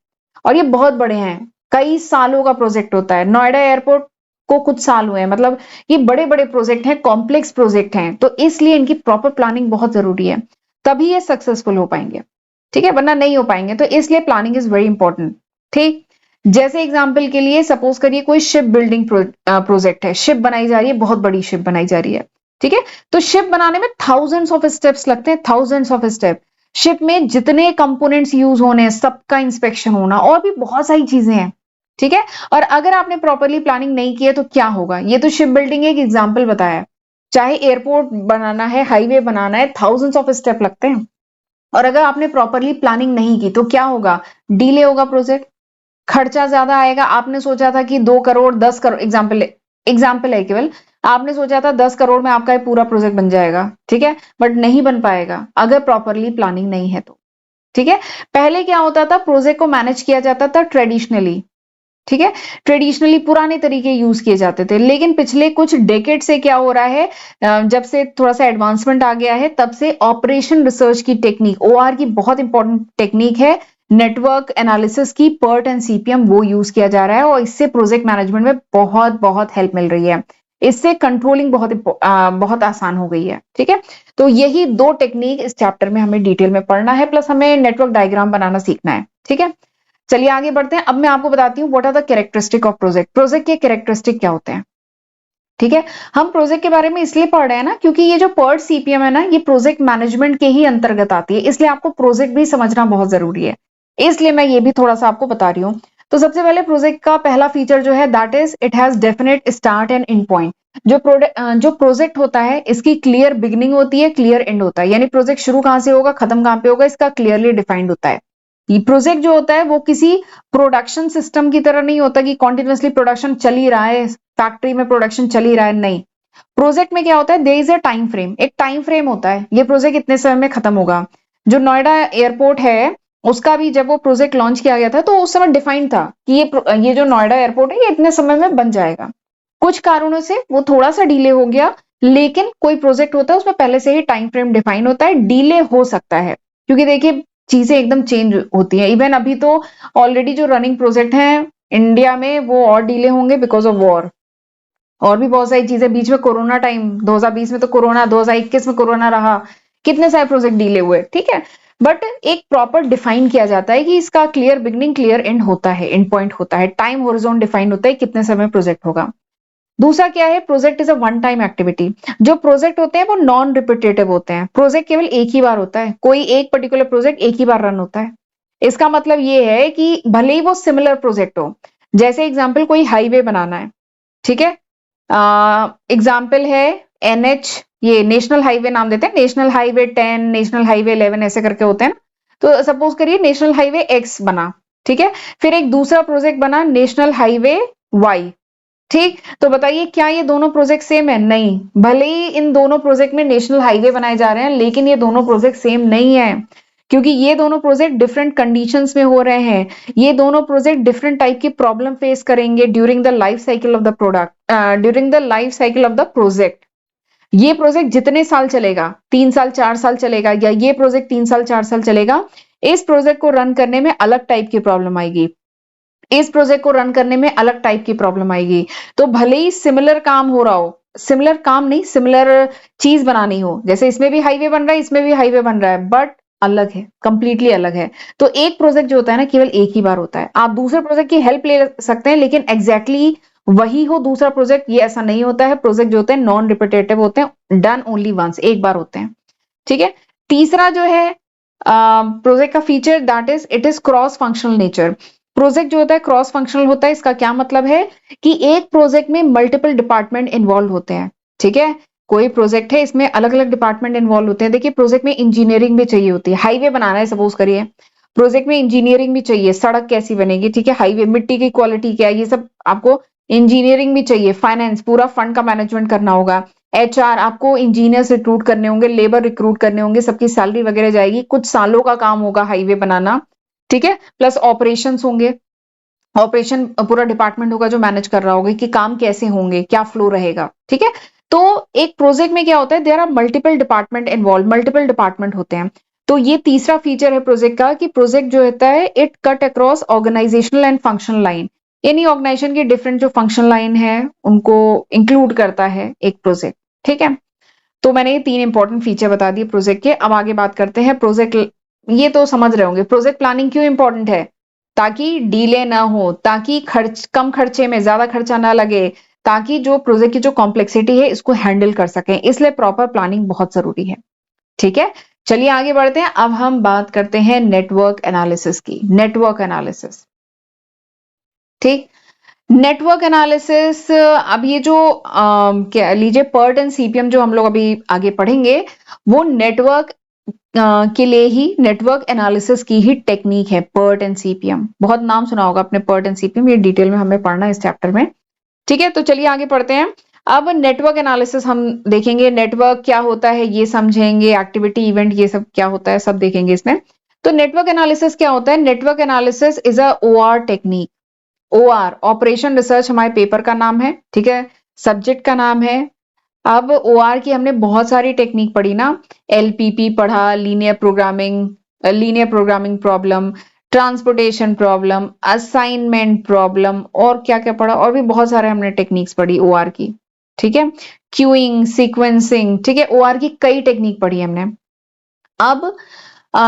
और ये बहुत बड़े हैं, कई सालों का प्रोजेक्ट होता है। नोएडा एयरपोर्ट को कुछ साल हुए हैं, मतलब ये बड़े बड़े प्रोजेक्ट हैं, कॉम्प्लेक्स प्रोजेक्ट हैं, तो इसलिए इनकी प्रॉपर प्लानिंग बहुत जरूरी है, तभी ये सक्सेसफुल हो पाएंगे। ठीक है, वरना नहीं हो पाएंगे। तो इसलिए प्लानिंग इज वेरी इंपॉर्टेंट। ठीक, जैसे एग्जाम्पल के लिए सपोज करिए कोई शिप बिल्डिंग प्रोजेक्ट है, शिप बनाई जा रही है, बहुत बड़ी शिप बनाई जा रही है। ठीक है, तो शिप बनाने में थाउजेंड्स ऑफ स्टेप्स लगते हैं, थाउजेंड्स ऑफ स्टेप। शिप में जितने कंपोनेंट्स यूज होने हैं सबका इंस्पेक्शन होना, और भी बहुत सारी चीजें हैं। ठीक है, और अगर आपने प्रॉपरली प्लानिंग नहीं की है तो क्या होगा। ये तो शिप बिल्डिंग एक एग्जाम्पल बताया, चाहे एयरपोर्ट बनाना है, हाईवे बनाना है, थाउजेंड्स ऑफ स्टेप लगते हैं। और अगर आपने प्रॉपरली प्लानिंग नहीं की तो क्या होगा, डिले होगा प्रोजेक्ट। खर्चा ज्यादा आएगा। आपने सोचा था कि 2 करोड़ 10 करोड़, एग्जाम्पल है केवल, आपने सोचा था 10 करोड़ में आपका ये पूरा प्रोजेक्ट बन जाएगा, ठीक है, बट नहीं बन पाएगा अगर प्रॉपरली प्लानिंग नहीं है तो, ठीक है। पहले क्या होता था, प्रोजेक्ट को मैनेज किया जाता था ट्रेडिशनली, ठीक है, ट्रेडिशनली पुराने तरीके यूज किए जाते थे, लेकिन पिछले कुछ डेकेड से क्या हो रहा है, जब से थोड़ा सा एडवांसमेंट आ गया है तब से ऑपरेशन रिसर्च की टेक्निक, ओआर की बहुत इंपॉर्टेंट टेक्निक है, नेटवर्क एनालिसिस की, पर्ट एंड सीपीएम, वो यूज किया जा रहा है और इससे प्रोजेक्ट मैनेजमेंट में बहुत बहुत हेल्प मिल रही है। इससे कंट्रोलिंग बहुत आसान हो गई है, ठीक है। तो यही 2 टेक्निक इस चैप्टर में हमें डिटेल में पढ़ना है, प्लस हमें नेटवर्क डायग्राम बनाना सीखना है, ठीक है। चलिए आगे बढ़ते हैं। अब मैं आपको बताती हूँ what are the characteristic of project, project के कैरेक्टरिस्टिक क्या होते हैं, ठीक है। हम प्रोजेक्ट के बारे में इसलिए पढ़ रहे हैं ना, क्योंकि ये जो पर्ट सीपीएम है ना, ये प्रोजेक्ट मैनेजमेंट के ही अंतर्गत आती है, इसलिए आपको प्रोजेक्ट भी समझना बहुत जरूरी है, इसलिए मैं ये भी थोड़ा सा आपको बता रही हूँ। तो सबसे पहले प्रोजेक्ट का पहला फीचर जो है, that is it has definite start and and point. जो प्रोजेक्ट होता है इसकी क्लियर बिगिनिंग होती है, क्लियर एंड होता है, यानी प्रोजेक्ट शुरू कहां से होगा, खत्म कहां पे होगा, इसका क्लियरली डिफाइंड होता है। ये प्रोजेक्ट जो होता है वो किसी प्रोडक्शन सिस्टम की तरह नहीं होता कि कॉन्टिन्यूसली प्रोडक्शन चल ही रहा है, फैक्ट्री में प्रोडक्शन चल ही रहा है, नहीं। प्रोजेक्ट में क्या होता है, there is a time frame, एक टाइम फ्रेम होता है, ये प्रोजेक्ट इतने समय में खत्म होगा। जो नोएडा एयरपोर्ट है उसका भी जब वो प्रोजेक्ट लॉन्च किया गया था तो उस समय डिफाइंड था कि ये जो नोएडा एयरपोर्ट है ये इतने समय में बन जाएगा। कुछ कारणों से वो थोड़ा सा डिले हो गया, लेकिन कोई प्रोजेक्ट होता है उसमें पहले से ही टाइम फ्रेम डिफाइन होता है, डिले हो सकता है क्योंकि देखिए चीजें एकदम चेंज होती हैं। इवन अभी तो ऑलरेडी जो रनिंग प्रोजेक्ट हैं इंडिया में वो और डिले होंगे बिकॉज ऑफ वॉर, और भी बहुत सारी चीजें, बीच में कोरोना टाइम 2020 में तो कोरोना, 2021 में कोरोना रहा, कितने सारे प्रोजेक्ट डिले हुए, ठीक है। बट एक प्रॉपर डिफाइन किया जाता है कि इसका क्लियर बिगनिंग क्लियर एंड होता है, एंड पॉइंट होता है, टाइम होरिजोन डिफाइन होता है कितने समय प्रोजेक्ट होगा। दूसरा क्या है, project is a one time activity. जो प्रोजेक्ट होते हैं वो नॉन रिपीटेटिव होते हैं, प्रोजेक्ट केवल एक ही बार होता है, कोई एक पर्टिकुलर प्रोजेक्ट एक ही बार रन होता है। इसका मतलब ये है कि भले ही वो सिमिलर प्रोजेक्ट हो, जैसे एग्जाम्पल कोई हाईवे बनाना है, ठीक है, एग्जाम्पल है एनएच, ये नेशनल हाईवे नाम देते हैं, नेशनल हाईवे 10, नेशनल हाईवे 11 ऐसे करके होते हैं। तो सपोज करिए नेशनल हाईवे एक्स बना, ठीक है, फिर एक दूसरा प्रोजेक्ट बना नेशनल हाईवे वाई, ठीक। तो बताइए क्या ये दोनों प्रोजेक्ट सेम है, नहीं। भले ही इन दोनों प्रोजेक्ट में नेशनल हाईवे बनाए जा रहे हैं लेकिन ये दोनों प्रोजेक्ट सेम नहीं है, क्योंकि ये दोनों प्रोजेक्ट डिफरेंट कंडीशंस में हो रहे हैं, ये दोनों प्रोजेक्ट डिफरेंट टाइप की प्रॉब्लम फेस करेंगे during the life cycle of the product, during the life cycle of the project. ये प्रोजेक्ट जितने साल चलेगा, 3 साल 4 साल चलेगा, या ये प्रोजेक्ट 3 साल 4 साल चलेगा, इस प्रोजेक्ट को रन करने में अलग टाइप की प्रॉब्लम आएगी, इस प्रोजेक्ट को रन करने में अलग टाइप की प्रॉब्लम आएगी। तो भले ही सिमिलर काम हो रहा हो, सिमिलर काम नहीं, सिमिलर चीज बनानी हो, जैसे इसमें भी हाईवे बन रहा है इसमें भी हाईवे बन रहा है, बट अलग है, कंप्लीटली अलग है। तो एक प्रोजेक्ट जो होता है ना केवल एक ही बार होता है, आप दूसरे प्रोजेक्ट की हेल्प ले सकते हैं लेकिन एग्जैक्टली वही हो दूसरा प्रोजेक्ट, ये ऐसा नहीं होता है। प्रोजेक्ट जो होते हैं नॉन रिपीटेटिव होते हैं, डन ओनली वंस, एक बार होते हैं, ठीक है। तीसरा जो है प्रोजेक्ट का feature, that is it is cross functional nature. Project जो होता है क्रॉस फंक्शनल होता है, इसका क्या मतलब है कि एक प्रोजेक्ट में मल्टीपल डिपार्टमेंट इन्वॉल्व होते हैं, ठीक है। कोई प्रोजेक्ट है इसमें अलग अलग डिपार्टमेंट इन्वॉल्व होते हैं। देखिए प्रोजेक्ट में इंजीनियरिंग भी चाहिए होती है, हाईवे बनाना है सपोज करिए, प्रोजेक्ट में इंजीनियरिंग भी चाहिए, सड़क कैसी बनेगी, ठीक है, हाईवे, मिट्टी की क्वालिटी क्या है, ये सब आपको इंजीनियरिंग भी चाहिए। फाइनेंस, पूरा फंड का मैनेजमेंट करना होगा। एचआर, आपको इंजीनियर्स रिक्रूट करने होंगे, लेबर रिक्रूट करने होंगे, सबकी सैलरी वगैरह जाएगी, कुछ सालों का काम होगा हाईवे बनाना, ठीक है। प्लस ऑपरेशंस होंगे, ऑपरेशन पूरा डिपार्टमेंट होगा जो मैनेज कर रहा होगा कि काम कैसे होंगे, क्या फ्लो रहेगा, ठीक है। तो एक प्रोजेक्ट में क्या होता है, there are multiple department involve, multiple department होते हैं। तो ये तीसरा फीचर है प्रोजेक्ट का कि प्रोजेक्ट जो होता है it cut across organizational and functional line, यानी ऑर्गेनाइजेशन की डिफरेंट जो फंक्शनल लाइन है उनको इंक्लूड करता है एक प्रोजेक्ट, ठीक है। तो मैंने ये 3 इंपॉर्टेंट फीचर बता दिए प्रोजेक्ट के। अब आगे बात करते हैं प्रोजेक्ट, ये तो समझ रहे होंगे प्रोजेक्ट प्लानिंग क्यों इंपॉर्टेंट है, ताकि डिले ना हो, ताकि खर्च कम, खर्चे में ज्यादा खर्चा ना लगे, ताकि जो प्रोजेक्ट की जो कॉम्प्लेक्सिटी है इसको हैंडल कर सकें, इसलिए प्रॉपर प्लानिंग बहुत जरूरी है, ठीक है। चलिए आगे बढ़ते हैं। अब हम बात करते हैं नेटवर्क एनालिसिस की, नेटवर्क एनालिसिस, ठीक। नेटवर्क एनालिसिस, अब ये जो क्या लीजिए पर्ट एंड सीपीएम जो हम लोग अभी आगे पढ़ेंगे, वो नेटवर्क के लिए ही नेटवर्क एनालिसिस की ही टेक्निक है PERT एंड CPM। बहुत नाम सुना होगा आपने PERT एंड CPM, ये डिटेल में हमें पढ़ना है इस चैप्टर में। ठीक है, तो चलिए आगे पढ़ते हैं। अब नेटवर्क एनालिसिस हम देखेंगे, नेटवर्क क्या होता है ये समझेंगे, एक्टिविटी इवेंट ये सब क्या होता है सब देखेंगे इसमें। तो नेटवर्क एनालिसिस क्या होता है? Network analysis is a OR technique. OR operation research हमारे पेपर का नाम है, ठीक है, सब्जेक्ट का नाम है। अब OR की हमने बहुत सारी टेक्निक पढ़ी ना, LPP पढ़ा, linear programming problem, transportation problem, assignment problem, और क्या क्या पढ़ा, और भी बहुत सारे हमने टेक्निक्स पढ़ी OR की। ठीक है, क्यूइंग, सीक्वेंसिंग, ठीक है, OR की कई टेक्निक पढ़ी हमने। अब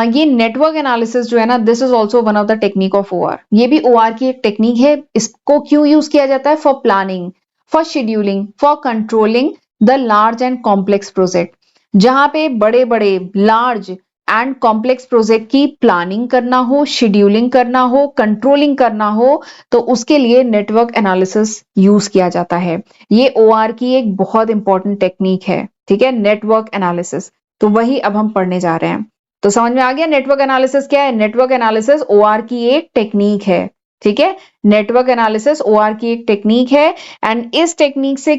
ये नेटवर्क एनालिसिस जो है ना, this is also one of the technique of OR। ये भी OR की एक टेक्निक है। इसको क्यों यूज किया जाता है? For planning, for scheduling, for controlling the large and complex project. जहां पे बड़े बड़े लार्ज एंड कॉम्प्लेक्स प्रोजेक्ट की प्लानिंग करना हो, शेड्यूलिंग करना हो, कंट्रोलिंग करना हो, तो उसके लिए नेटवर्क एनालिसिस यूज किया जाता है। ये OR की एक बहुत इंपॉर्टेंट टेक्निक है, ठीक है, नेटवर्क एनालिसिस। तो वही अब हम पढ़ने जा रहे हैं। तो समझ में आ गया नेटवर्क एनालिसिस क्या है? नेटवर्क एनालिसिस OR की एक टेक्निक है, ठीक है, नेटवर्क एनालिसिस OR की एक टेक्निक है। एंड इस टेक्निक से,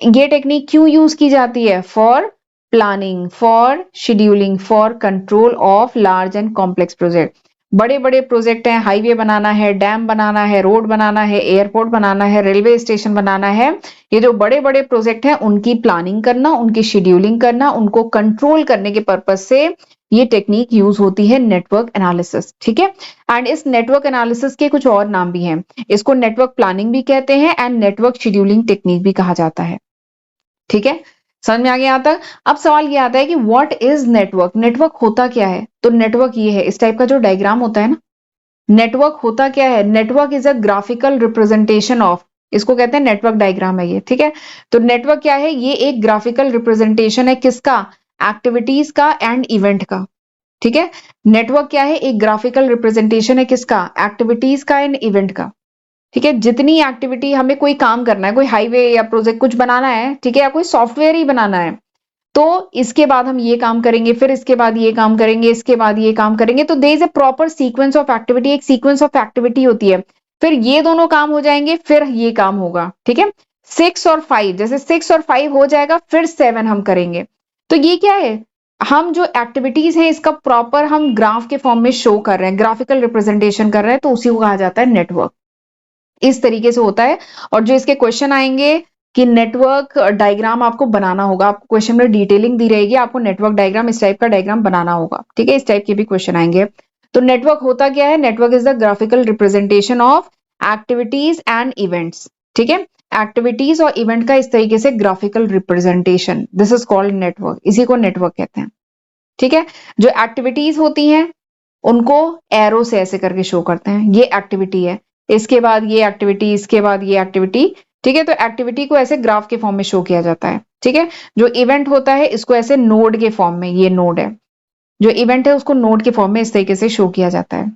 ये टेक्निक क्यों यूज की जाती है? For planning, for scheduling, for control of large and complex project. बड़े बड़े प्रोजेक्ट हैं, हाईवे बनाना है, डैम बनाना है, रोड बनाना है, एयरपोर्ट बनाना है, रेलवे स्टेशन बनाना है। ये जो बड़े बड़े प्रोजेक्ट हैं उनकी प्लानिंग करना, उनकी शेड्यूलिंग करना, उनको कंट्रोल करने के पर्पज से ये टेक्निक यूज होती है नेटवर्क एनालिसिस, ठीक है। एंड इस नेटवर्क एनालिसिस के कुछ और नाम भी हैं। इसको नेटवर्क प्लानिंग भी कहते हैं एंड नेटवर्क शेड्यूलिंग टेक्निक भी कहा जाता है, ठीक है। समझ में आ गया यहाँ तक? अब सवाल ये आता है कि व्हाट इज नेटवर्क? नेटवर्क होता क्या है? तो नेटवर्क ये है, इस टाइप का जो डायग्राम होता है ना, नेटवर्क होता क्या है? Network is a graphical representation of, इसको कहते हैं नेटवर्क डायग्राम है ये, ठीक है। तो नेटवर्क क्या है? ये एक ग्राफिकल रिप्रेजेंटेशन है किसका? एक्टिविटीज का एंड इवेंट का, ठीक है। नेटवर्क क्या है? एक ग्राफिकल रिप्रेजेंटेशन है किसका? एक्टिविटीज का एंड इवेंट का, ठीक है। जितनी एक्टिविटी, हमें कोई काम करना है, कोई हाईवे या प्रोजेक्ट कुछ बनाना है, ठीक है, या कोई सॉफ्टवेयर ही बनाना है, तो इसके बाद हम ये काम करेंगे, फिर इसके बाद ये काम करेंगे, इसके बाद ये काम करेंगे। तो there is a proper sequence of activity, एक सीक्वेंस ऑफ एक्टिविटी होती है। फिर ये दोनों काम हो जाएंगे, फिर ये काम होगा, ठीक है। 6 और 5, जैसे 6 और 5 हो जाएगा, फिर 7 हम करेंगे। तो ये क्या है? हम जो एक्टिविटीज हैं इसका प्रॉपर हम ग्राफ के फॉर्म में शो कर रहे हैं, ग्राफिकल रिप्रेजेंटेशन कर रहे हैं, तो उसी को कहा जाता है नेटवर्क। इस तरीके से होता है। और जो इसके क्वेश्चन आएंगे कि नेटवर्क डायग्राम आपको बनाना होगा, आपको क्वेश्चन में डिटेलिंग दी रहेगी, आपको नेटवर्क डायग्राम, इस टाइप का डायग्राम बनाना होगा, ठीक है, इस टाइप के भी क्वेश्चन आएंगे। तो नेटवर्क होता क्या है? Network is the graphical representation of activities and events, ठीक है। एक्टिविटीज और इवेंट का इस तरीके से graphical representation, this is called network, इसी को नेटवर्क कहते हैं, ठीक है। जो एक्टिविटीज होती हैं उनको एरो से ऐसे करके शो करते हैं, ये एक्टिविटी है, इसके बाद ये एक्टिविटी, इसके बाद ये एक्टिविटी, ठीक है। तो एक्टिविटी को ऐसे ग्राफ के फॉर्म में शो किया जाता है, ठीक है। जो इवेंट होता है इसको ऐसे नोड के फॉर्म में, ये नोड है, जो इवेंट है उसको नोड के फॉर्म में इस तरीके से शो किया जाता है,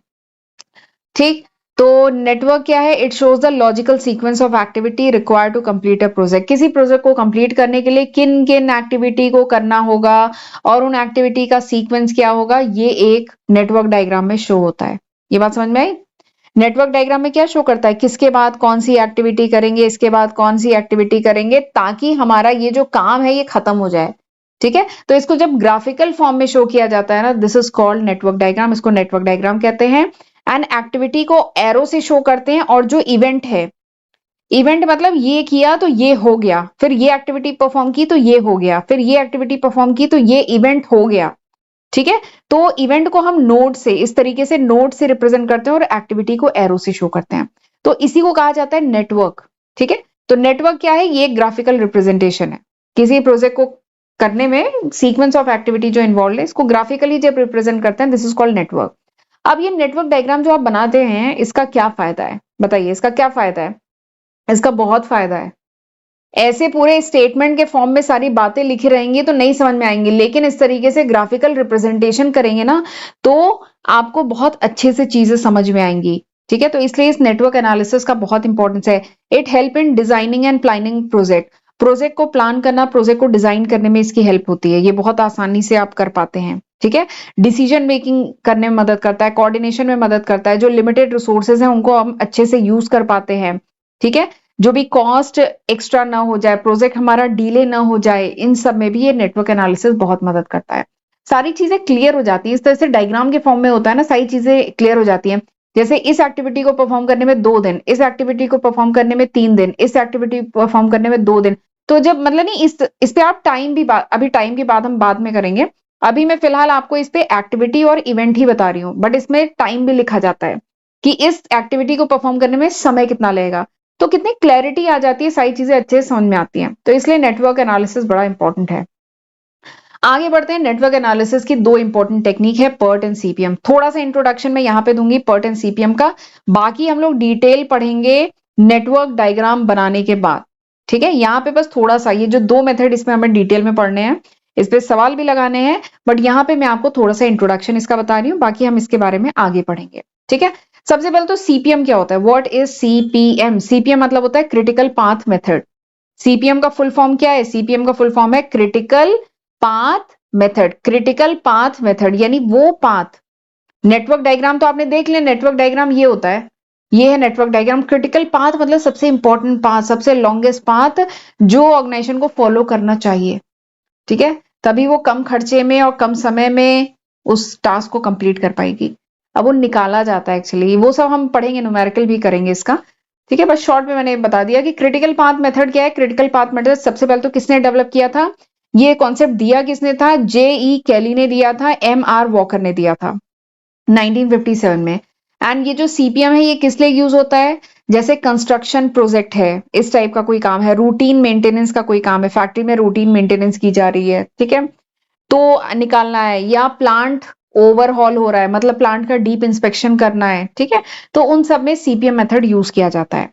ठीक। तो नेटवर्क क्या है? It shows the logical sequence of activity required to complete a project. किसी प्रोजेक्ट को कंप्लीट करने के लिए किन किन एक्टिविटी को करना होगा और उन एक्टिविटी का सीक्वेंस क्या होगा, ये एक नेटवर्क डायग्राम में शो होता है। ये बात समझ में आई? नेटवर्क डायग्राम में क्या शो करता है? किसके बाद कौन सी एक्टिविटी करेंगे, इसके बाद कौन सी एक्टिविटी करेंगे, ताकि हमारा ये जो काम है ये खत्म हो जाए, ठीक है। तो इसको जब ग्राफिकल फॉर्म में शो किया जाता है ना, this is called network diagram, इसको नेटवर्क डायग्राम कहते हैं। एंड एक्टिविटी को एरो से शो करते हैं, और जो इवेंट है, इवेंट मतलब ये किया तो ये हो गया, फिर ये एक्टिविटी परफॉर्म की तो ये हो गया, फिर ये एक्टिविटी परफॉर्म की तो ये इवेंट हो गया, ठीक है। तो इवेंट को हम नोड से, इस तरीके से नोड से रिप्रेजेंट करते हैं और एक्टिविटी को एरो से शो करते हैं, तो इसी को कहा जाता है नेटवर्क, ठीक है। तो नेटवर्क क्या है? ये एक ग्राफिकल रिप्रेजेंटेशन है किसी प्रोजेक्ट को करने में, सीक्वेंस ऑफ एक्टिविटी जो इन्वॉल्व है इसको ग्राफिकली जब रिप्रेजेंट करते हैं, दिस इज कॉल्ड नेटवर्क। अब ये नेटवर्क डायग्राम जो आप बनाते हैं, इसका क्या फायदा है? बताइए, इसका क्या फायदा है? इसका बहुत फायदा है। ऐसे पूरे स्टेटमेंट के फॉर्म में सारी बातें लिखी रहेंगी तो नहीं समझ में आएंगी, लेकिन इस तरीके से ग्राफिकल रिप्रेजेंटेशन करेंगे ना, तो आपको बहुत अच्छे से चीजें समझ में आएंगी, ठीक है। तो इसलिए इस नेटवर्क एनालिसिस का बहुत इंपॉर्टेंस है। It help in designing and planning project. Project को प्लान करना, प्रोजेक्ट को डिजाइन करने में इसकी हेल्प होती है, ये बहुत आसानी से आप कर पाते हैं। ठीक है, डिसीजन मेकिंग करने में मदद करता है, कोऑर्डिनेशन में मदद करता है, जो लिमिटेड रिसोर्सेज हैं उनको हम अच्छे से यूज कर पाते हैं। ठीक है, जो भी कॉस्ट एक्स्ट्रा ना हो जाए, प्रोजेक्ट हमारा डिले ना हो जाए, इन सब में भी ये नेटवर्क एनालिसिस बहुत मदद करता है। सारी चीजें क्लियर हो जाती है, इस तरह से डायग्राम के फॉर्म में होता है ना, सारी चीजें क्लियर हो जाती हैं। जैसे इस एक्टिविटी को परफॉर्म करने में 2 दिन, इस एक्टिविटी को परफॉर्म करने में 3 दिन, इस एक्टिविटी परफॉर्म करने में 2 दिन। तो जब मतलब नहीं, इस पे आप टाइम भी अभी टाइम की बात हम बाद में करेंगे, अभी मैं फिलहाल आपको इस पे एक्टिविटी और इवेंट ही बता रही हूँ, बट इसमें टाइम भी लिखा जाता है कि इस एक्टिविटी को परफॉर्म करने में समय कितना लगेगा। तो कितनी क्लैरिटी आ जाती है, सारी चीजें अच्छे से समझ में आती हैं। तो इसलिए नेटवर्क एनालिसिस बड़ा इंपॉर्टेंट है। आगे बढ़ते हैं, नेटवर्क एनालिसिस की 2 इंपॉर्टेंट टेक्निक है, पर्ट एंड सीपीएम। थोड़ा सा इंट्रोडक्शन में यहाँ पे दूंगी पर्ट एंड सीपीएम का, बाकी हम लोग डिटेल पढ़ेंगे नेटवर्क डायग्राम बनाने के बाद। ठीक है, यहाँ पे बस थोड़ा सा ये जो 2 मेथड इसमें हमें डिटेल में पढ़ने हैं, इस पे सवाल भी लगाने हैं, बट यहाँ पे मैं आपको थोड़ा सा इंट्रोडक्शन इसका बता रही हूँ, बाकी हम इसके बारे में आगे पढ़ेंगे। ठीक है, सबसे पहले तो सीपीएम क्या होता है, व्हाट इज सीपीएम। सीपीएम मतलब होता है क्रिटिकल पाथ मेथड। सीपीएम का फुल फॉर्म क्या है, सीपीएम का फुल फॉर्म है critical path method. Critical path method यानी वो पाथ, नेटवर्क डायग्राम तो आपने देख लिया, नेटवर्क डायग्राम ये होता है, ये है नेटवर्क डायग्राम। क्रिटिकल पाथ मतलब सबसे इंपॉर्टेंट पाथ, सबसे लॉन्गेस्ट पाथ जो ऑर्गेनाइजेशन को फॉलो करना चाहिए। ठीक है, तभी वो कम खर्चे में और कम समय में उस टास्क को कंप्लीट कर पाएगी। अब वो निकाला जाता है एक्चुअली, वो सब हम पढ़ेंगे, न्यूमेरिकल भी करेंगे इसका। ठीक है, बस शॉर्ट में मैंने बता दिया कि क्रिटिकल पाथ मेथड क्या है। क्रिटिकल पाथ मेथड सबसे पहले तो किसने डेवलप किया था, ये कॉन्सेप्ट दिया किसने था, J.E. केली ने दिया था, M.R. वॉकर ने दिया था 1957 में। एंड ये जो सीपीएम है ये किस लिए यूज होता है, जैसे कंस्ट्रक्शन प्रोजेक्ट है, इस टाइप का कोई काम है, रूटीन मेंटेनेंस का कोई काम है, फैक्ट्री में रूटीन मेंटेनेंस की जा रही है, ठीक है, तो निकालना है, या प्लांट ओवरहॉल हो रहा है, मतलब प्लांट का डीप इंस्पेक्शन करना है। ठीक है, तो उन सब में सीपीएम मेथड यूज किया जाता है।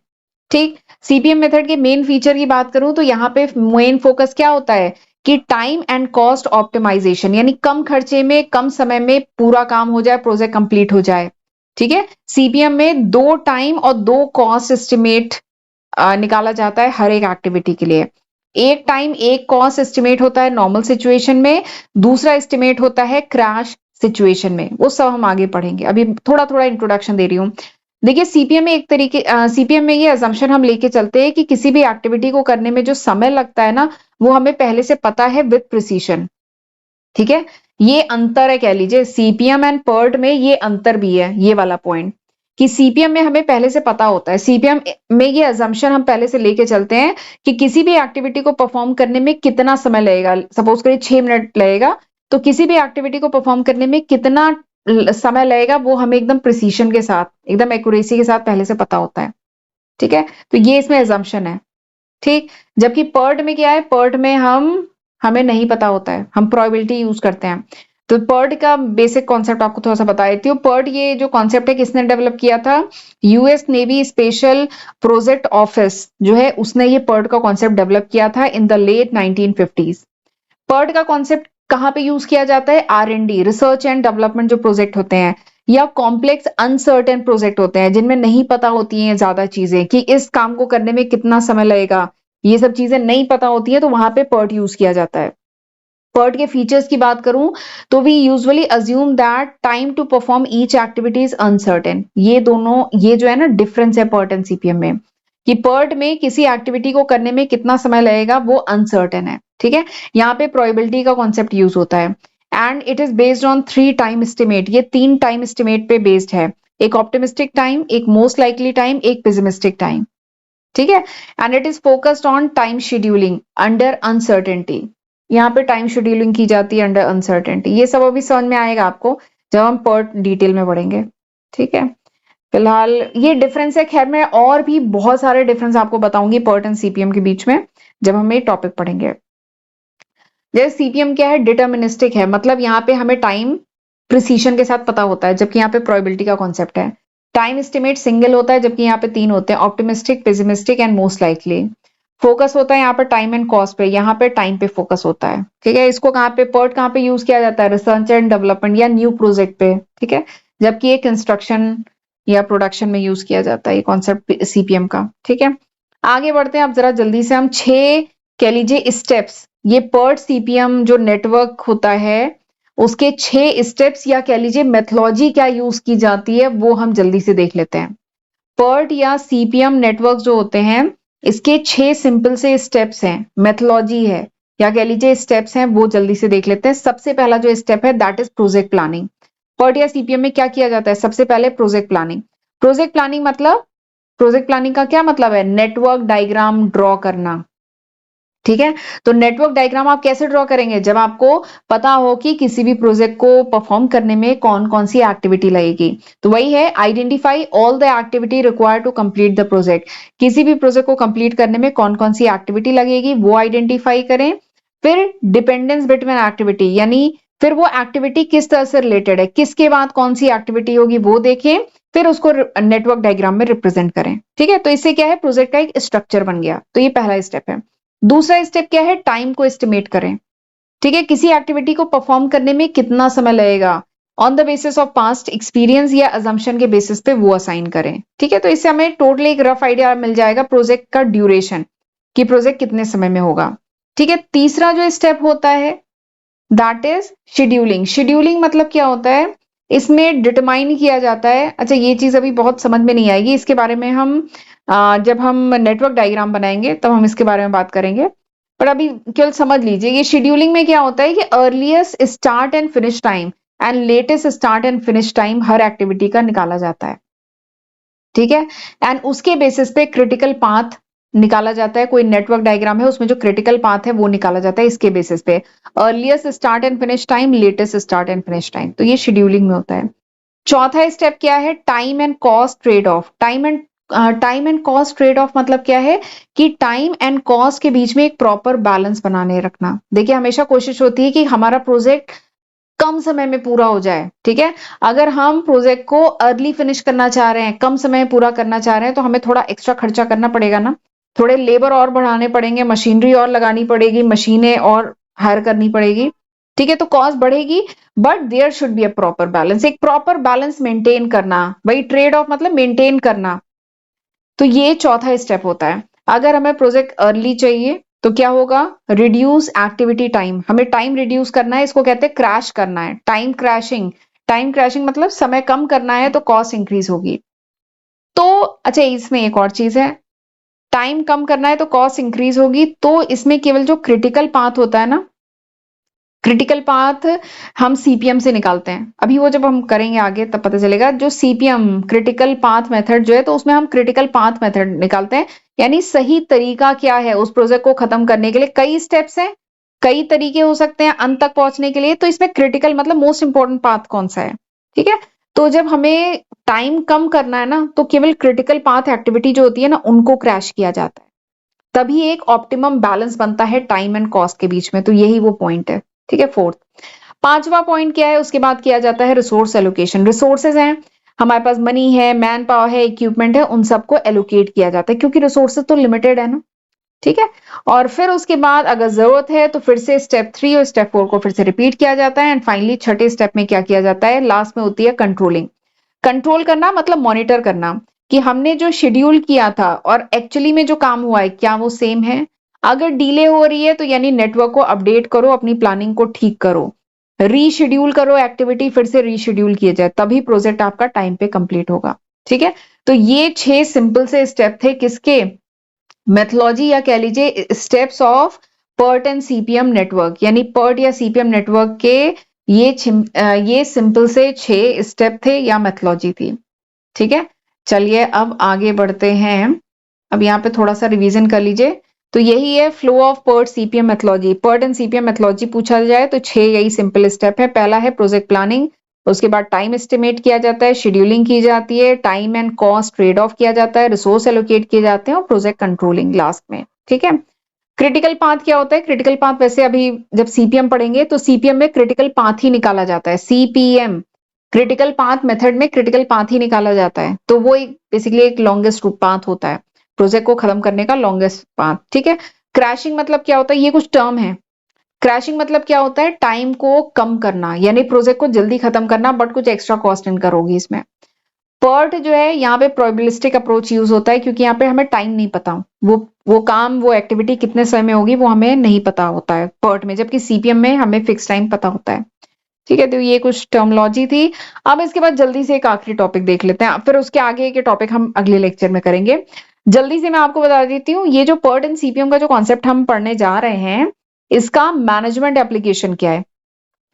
ठीक, सीपीएम मेथड के मेन फीचर की बात करूं तो यहाँ पे मेन फोकस क्या होता है कि टाइम एंड कॉस्ट ऑप्टिमाइजेशन, यानी कम खर्चे में कम समय में पूरा काम हो जाए, प्रोजेक्ट कंप्लीट हो जाए। ठीक है, सीपीएम में 2 टाइम और 2 कॉस्ट एस्टिमेट निकाला जाता है हर एक एक्टिविटी के लिए। एक टाइम एक कॉस्ट एस्टिमेट होता है नॉर्मल सिचुएशन में, दूसरा एस्टिमेट होता है क्रैश सिचुएशन में, वो सब हम आगे पढ़ेंगे, अभी थोड़ा थोड़ा इंट्रोडक्शन दे रही हूँ। देखिए सीपीएम में एक तरीके सीपीएम में ये अजम्पशन हम लेके चलते हैं कि किसी भी एक्टिविटी को करने में जो समय लगता है ना, वो हमें पहले से पता है विद प्रिसीशन। ठीक है, ये अंतर है, कह लीजिए सीपीएम एंड पर्ट में ये अंतर भी है, ये वाला पॉइंट कि सीपीएम में हमें पहले से पता होता है, सीपीएम में ये अजम्पशन हम पहले से लेके चलते हैं कि किसी भी एक्टिविटी को परफॉर्म करने में कितना समय लगेगा, सपोज करिए 6 मिनट लगेगा, तो किसी भी एक्टिविटी को परफॉर्म करने में कितना समय लगेगा वो हमें एकदम प्रिसीशन के साथ, एकदम एक्यूरेसी के साथ पहले से पता होता है। ठीक है, तो ये इसमें अजम्पशन है। ठीक, जबकि पर्ट में क्या है, पर्ट में हमें नहीं पता होता है, हम प्रोबेबिलिटी यूज करते हैं। तो पर्ट का बेसिक कॉन्सेप्ट आपको थोड़ा सा बता देती हूँ। पर्ट ये जो कॉन्सेप्ट है किसने डेवलप किया था, US navy special project office जो है उसने ये पर्ट का कॉन्सेप्ट डेवलप किया था in the late 1950s। PERT का कॉन्सेप्ट कहाँ पे यूज किया जाता है, R&D, रिसर्च एंड डेवलपमेंट जो प्रोजेक्ट होते हैं, या कॉम्प्लेक्स अनसर्टेन प्रोजेक्ट होते हैं जिनमें नहीं पता होती हैं ज्यादा चीजें कि इस काम को करने में कितना समय लगेगा, ये सब चीजें नहीं पता होती है, तो वहां पे पर्ट यूज किया जाता है। पर्ट के फीचर्स की बात करूं तो we usually assume that time to perform each activity is uncertain. ये दोनों, ये जो है ना डिफरेंस है पर्ट एंड सीपीएम में, कि पर्ट में किसी एक्टिविटी को करने में कितना समय लगेगा वो अनसर्टेन है। ठीक है, यहाँ पे प्रोबेबिलिटी का कॉन्सेप्ट यूज होता है and it is based on 3 time estimate. ये 3 टाइम एस्टिमेट पे बेस्ड है, एक ऑप्टिमिस्टिक टाइम, एक मोस्ट लाइकली टाइम, एक पेसिमिस्टिक टाइम। ठीक है, and it is focused on time scheduling under uncertainty. यहाँ पे टाइम शेड्यूलिंग की जाती है अंडर अनसर्टेनिटी। ये सब अभी समझ में आएगा आपको जब हम पर्ट डिटेल में पढ़ेंगे। ठीक है, फिलहाल ये डिफरेंस है, खैर मैं और भी बहुत सारे डिफरेंस आपको बताऊंगी पर्ट एंड सीपीएम के बीच में जब हम ये टॉपिक पढ़ेंगे। जैसे सीपीएम क्या है, डिटर्मिनिस्टिक है, मतलब यहाँ पे हमें टाइम प्रिसीशन के साथ पता होता है, जबकि यहाँ पे प्रोबेबिलिटी का कॉन्सेप्ट है। टाइम एस्टिमेट सिंगल होता है, जबकि यहाँ पे 3 होते हैं, optimistic, pessimistic and most likely. Focus होता है यहाँ पे टाइम एंड कॉस्ट पे, यहाँ पे टाइम पे फोकस होता है। ठीक है, इसको कहाँ पे, पर्ट कहाँ पे यूज किया जाता है, रिसर्च एंड डेवलपमेंट या न्यू प्रोजेक्ट पे। ठीक है, जबकि ये कंस्ट्रक्शन या प्रोडक्शन में यूज किया जाता है ये कॉन्सेप्ट सीपीएम का। ठीक है, आगे बढ़ते हैं अब जरा जल्दी से, हम 6 कह लीजिए स्टेप्स, ये पर्ट सीपीएम जो नेटवर्क होता है उसके 6 स्टेप्स या कह लीजिए मेथोलॉजी क्या यूज की जाती है वो हम जल्दी से देख लेते हैं। पर्ट या सीपीएम नेटवर्क जो होते हैं इसके 6 सिंपल से स्टेप्स हैं, मेथोलॉजी है या कह लीजिए स्टेप्स हैं, वो जल्दी से देख लेते हैं। सबसे पहला जो स्टेप है that is project planning. PERT या सीपीएम में क्या किया जाता है? सबसे पहले प्रोजेक्ट प्लानिंग। प्रोजेक्ट प्लानिंग मतलब, प्रोजेक्ट प्लानिंग का क्या मतलब है? नेटवर्क डायग्राम ड्रॉ करना। ठीक है, तो नेटवर्क डायग्राम आप कैसे ड्रॉ करेंगे? जब आपको पता हो कि किसी भी प्रोजेक्ट को परफॉर्म करने में कौन कौन सी एक्टिविटी लगेगी। तो वही है, identify all the activity required to complete the project. किसी भी प्रोजेक्ट को कंप्लीट करने में कौन कौन सी एक्टिविटी लगेगी वो आइडेंटिफाई करें। फिर डिपेंडेंस बिटवीन एक्टिविटी, यानी फिर वो एक्टिविटी किस तरह से रिलेटेड है, किसके बाद कौन सी एक्टिविटी होगी वो देखें, फिर उसको नेटवर्क डायग्राम में रिप्रेजेंट करें। ठीक है, तो इससे क्या है, प्रोजेक्ट का एक स्ट्रक्चर बन गया। तो ये पहला स्टेप है। दूसरा स्टेप क्या है? टाइम को एस्टिमेट करें। ठीक है, किसी एक्टिविटी को परफॉर्म करने में कितना समय लगेगा, on the basis of past experience या अजम्पशन के बेसिस पे वो असाइन करें। ठीक है, तो इससे हमें टोटली एक रफ आइडिया मिल जाएगा प्रोजेक्ट का ड्यूरेशन, कि प्रोजेक्ट कितने समय में होगा। ठीक है, तीसरा जो स्टेप होता है दैट इज शेड्यूलिंग। शेड्यूलिंग मतलब क्या होता है? इसमें डिटरमाइन किया जाता है, अच्छा ये चीज अभी बहुत समझ में नहीं आएगी, इसके बारे में हम जब हम नेटवर्क डायग्राम बनाएंगे तब हम इसके बारे में बात करेंगे, पर अभी केवल समझ लीजिए ये शेड्यूलिंग में क्या होता है कि earliest start and finish time and latest start and finish time her activity का निकाला जाता है। ठीक है, एंड उसके बेसिस पे क्रिटिकल पाथ निकाला जाता है। कोई नेटवर्क डायग्राम है उसमें जो क्रिटिकल पाथ है वो निकाला जाता है इसके बेसिस पे, earliest start and finish time, latest start and finish time. तो ये शेड्यूलिंग में होता है। चौथा स्टेप क्या है? Time and cost trade off. Time and cost trade off मतलब क्या है कि टाइम एंड कॉस्ट के बीच में एक प्रॉपर बैलेंस बनाने रखना। देखिए हमेशा कोशिश होती है कि हमारा प्रोजेक्ट कम समय में पूरा हो जाए। ठीक है, अगर हम प्रोजेक्ट को अर्ली फिनिश करना चाह रहे हैं, कम समय में पूरा करना चाह रहे हैं, तो हमें थोड़ा एक्स्ट्रा खर्चा करना पड़ेगा ना, थोड़े लेबर और बढ़ाने पड़ेंगे, मशीनरी और लगानी पड़ेगी, मशीनें और हायर करनी पड़ेगी। ठीक है, तो कॉस्ट बढ़ेगी, but there should be a proper balance. एक प्रॉपर बैलेंस मेंटेन करना, वही ट्रेड ऑफ मतलब मेंटेन करना। तो ये चौथा स्टेप होता है। अगर हमें प्रोजेक्ट अर्ली चाहिए तो क्या होगा? Reduce activity time. हमें टाइम रिड्यूस करना है, इसको कहते हैं क्रैश करना है, टाइम क्रैशिंग। टाइम क्रैशिंग मतलब समय कम करना है तो कॉस्ट इंक्रीज होगी। तो अच्छा इसमें एक और चीज है, टाइम कम करना है तो कॉस्ट इंक्रीज होगी, तो इसमें केवल जो क्रिटिकल पाथ होता है ना, क्रिटिकल पाथ हम सीपीएम से निकालते हैं। अभी वो जब हम करेंगे आगे तब पता चलेगा। जो सीपीएम क्रिटिकल पाथ मेथड जो है, तो उसमें हम क्रिटिकल पाथ मेथड निकालते हैं, यानी सही तरीका क्या है उस प्रोजेक्ट को खत्म करने के लिए। कई स्टेप्स हैं, कई तरीके हो सकते हैं अंत तक पहुंचने के लिए, तो इसमें क्रिटिकल मतलब मोस्ट इंपॉर्टेंट पाथ कौन सा है। ठीक है, तो जब हमें टाइम कम करना है ना, तो केवल क्रिटिकल पाथ एक्टिविटी जो होती है ना उनको क्रैश किया जाता है, तभी एक ऑप्टिमम बैलेंस बनता है टाइम एंड कॉस्ट के बीच में। तो यही वो पॉइंट है। ठीक है, फोर्थ। पांचवा पॉइंट क्या है? उसके बाद किया जाता है रिसोर्स एलोकेशन। रिसोर्सेज हैं हमारे पास, मनी है, मैन पावर है, इक्विपमेंट है, उन सबको एलोकेट किया जाता है क्योंकि रिसोर्सेज तो लिमिटेड है ना। ठीक है, और फिर उसके बाद अगर जरूरत है तो फिर से स्टेप 3 और स्टेप 4 को फिर से रिपीट किया जाता है। एंड फाइनली छठे स्टेप में क्या किया जाता है? लास्ट में होती है कंट्रोलिंग। कंट्रोल करना मतलब मॉनिटर करना कि हमने जो शेड्यूल किया था और एक्चुअली में जो काम हुआ है क्या वो सेम है। अगर डिले हो रही है तो यानी नेटवर्क को अपडेट करो, अपनी प्लानिंग को ठीक करो, रीशेड्यूल करो एक्टिविटी, फिर से रीशेड्यूल किए जाए, तभी प्रोजेक्ट आपका टाइम पे कंप्लीट होगा। ठीक है, तो ये 6 सिंपल से स्टेप थे किसके? मेथोलॉजी या कह लीजिए steps of PERT and CPM network, यानी पर्ट या सीपीएम नेटवर्क के ये सिंपल से 6 स्टेप थे या मेथोलॉजी थी। ठीक है, चलिए अब आगे बढ़ते हैं। अब यहाँ पे थोड़ा सा रिवीजन कर लीजिए। तो यही है flow of PERT CPM methodology. PERT and CPM methodology पूछा जाए तो 6 यही सिंपल स्टेप है। पहला है प्रोजेक्ट प्लानिंग, उसके बाद टाइम एस्टिमेट किया जाता है, शेड्यूलिंग की जाती है, time and cost trade off किया जाता है, रिसोर्स एलोकेट किए जाते हैं और प्रोजेक्ट कंट्रोलिंग लास्ट में। ठीक है, क्रिटिकल पाथ क्या होता है? क्रिटिकल पाथ वैसे अभी जब सीपीएम पढ़ेंगे तो सीपीएम में क्रिटिकल पाथ ही निकाला जाता है। सीपीएम क्रिटिकल पाथ मेथड में क्रिटिकल पाथ ही निकाला जाता है, तो वो एक बेसिकली एक लॉन्गेस्ट पाथ होता है, प्रोजेक्ट को खत्म करने का लॉन्गेस्ट पाथ। ठीक है, क्रैशिंग मतलब क्या होता है? ये कुछ टर्म है। क्रैशिंग मतलब क्या होता है? टाइम को कम करना, यानी प्रोजेक्ट को जल्दी खत्म करना बट कुछ एक्स्ट्रा कॉस्ट इनकर होगी इसमें। PERT जो है यहाँ पे प्रोबेबिलिस्टिक अप्रोच यूज होता है, क्योंकि यहाँ पे हमें टाइम नहीं पता, वो काम, वो एक्टिविटी कितने समय में होगी वो हमें नहीं पता होता है PERT में, जबकि CPM में हमें फिक्स टाइम पता होता है। ठीक है, तो ये कुछ टर्मोलॉजी थी। अब इसके बाद जल्दी से एक आखिरी टॉपिक देख लेते हैं, फिर उसके आगे के टॉपिक हम अगले लेक्चर में करेंगे। जल्दी से मैं आपको बता देती हूँ, ये जो PERT एंड CPM का जो कॉन्सेप्ट हम पढ़ने जा रहे हैं, इसका मैनेजमेंट एप्लीकेशन क्या है।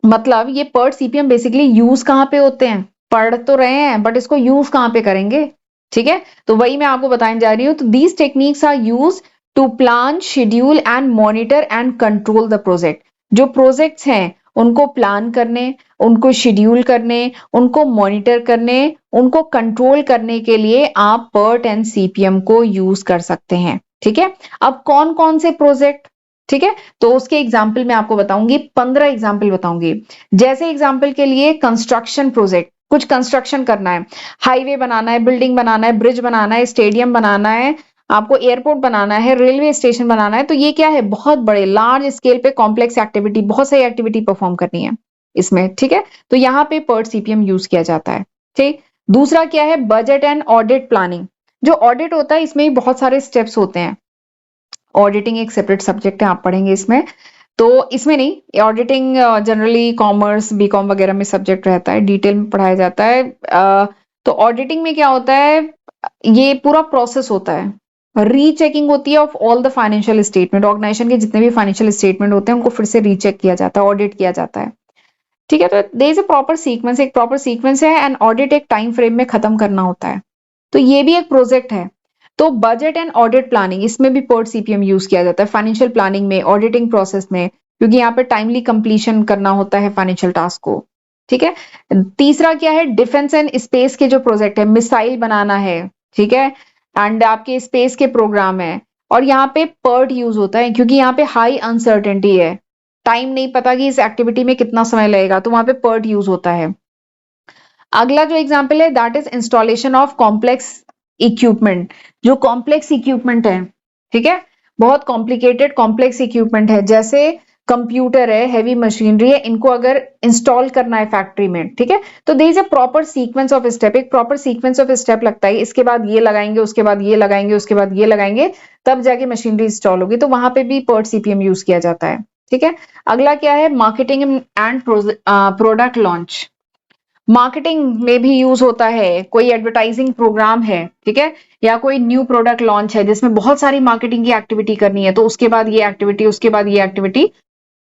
मतलब ये PERT CPM बेसिकली यूज कहाँ पे होते हैं, पढ़ तो रहे हैं बट इसको यूज कहाँ पे करेंगे। ठीक है, तो वही मैं आपको बताने जा रही हूँ। तो these techniques are use to plan, schedule and monitor and control the project. जो प्रोजेक्ट्स हैं उनको प्लान करने, उनको शेड्यूल करने, उनको मॉनिटर करने, उनको कंट्रोल करने के लिए आप PERT एंड CPM को यूज कर सकते हैं। ठीक है, अब कौन कौन से प्रोजेक्ट, ठीक है, तो उसके एग्जाम्पल मैं आपको बताऊंगी, 15 एग्जाम्पल बताऊंगी। जैसे एग्जाम्पल के लिए कंस्ट्रक्शन प्रोजेक्ट, कुछ कंस्ट्रक्शन करना है, हाईवे बनाना है, बिल्डिंग बनाना है, ब्रिज बनाना है, स्टेडियम बनाना है, आपको एयरपोर्ट बनाना है, रेलवे स्टेशन बनाना है। तो ये क्या है, बहुत बड़े लार्ज स्केल पे कॉम्प्लेक्स एक्टिविटी, बहुत सारी एक्टिविटी परफॉर्म करनी है इसमें। ठीक है, तो यहाँ पे PERT CPM यूज किया जाता है। ठीक, दूसरा क्या है, बजट एंड ऑडिट प्लानिंग। जो ऑडिट होता है इसमें बहुत सारे स्टेप्स होते हैं। ऑडिटिंग एक सेपरेट सब्जेक्ट है, आप पढ़ेंगे इसमें, तो इसमें नहीं, ऑडिटिंग जनरली कॉमर्स, बीकॉम वगैरह में सब्जेक्ट रहता है, डिटेल में पढ़ाया जाता है। तो ऑडिटिंग में क्या होता है, ये पूरा प्रोसेस होता है, रीचेकिंग होती है of all the financial statement, organization के जितने भी फाइनेंशियल स्टेटमेंट होते हैं उनको फिर से रीचेक किया जाता है, ऑडिट किया जाता है। ठीक है, तो there is a proper sequence, एक प्रॉपर सीक्वेंस है, एंड ऑडिट एक टाइम फ्रेम में खत्म करना होता है। तो ये भी एक प्रोजेक्ट है। तो बजट एंड ऑडिट प्लानिंग, इसमें भी PERT CPM यूज किया जाता है, फाइनेंशियल प्लानिंग में, ऑडिटिंग प्रोसेस में, क्योंकि यहाँ पे टाइमली कंप्लीशन करना होता है फाइनेंशियल टास्क को। ठीक है, तीसरा क्या है, डिफेंस एंड स्पेस के जो प्रोजेक्ट है, मिसाइल बनाना है, ठीक है, एंड आपके स्पेस के प्रोग्राम है, और यहाँ पे PERT यूज होता है, क्योंकि यहाँ पे हाई अनसर्टेनिटी है, टाइम नहीं पता कि इस एक्टिविटी में कितना समय लगेगा, तो वहां पे PERT यूज होता है। अगला जो एग्जाम्पल है that is installation of complex equipment. जो कॉम्प्लेक्स इक्विपमेंट है, ठीक है, बहुत कॉम्प्लिकेटेड कॉम्प्लेक्स इक्विपमेंट है, जैसे कंप्यूटर है, हैवी मशीनरी है, इनको अगर इंस्टॉल करना है फैक्ट्री में, ठीक है, तो there is a proper sequence of step, एक प्रॉपर सीक्वेंस ऑफ स्टेप लगता है, इसके बाद ये लगाएंगे, उसके बाद ये लगाएंगे, उसके बाद ये लगाएंगे, तब जाके मशीनरी इंस्टॉल होगी, तो वहां पे भी PERT CPM यूज किया जाता है। ठीक है, अगला क्या है, marketing and product launch. Marketing में भी यूज होता है, कोई एडवर्टाइजिंग प्रोग्राम है, ठीक है, या कोई न्यू प्रोडक्ट लॉन्च है जिसमें बहुत सारी मार्केटिंग की एक्टिविटी करनी है, तो उसके बाद ये एक्टिविटी, उसके बाद ये एक्टिविटी,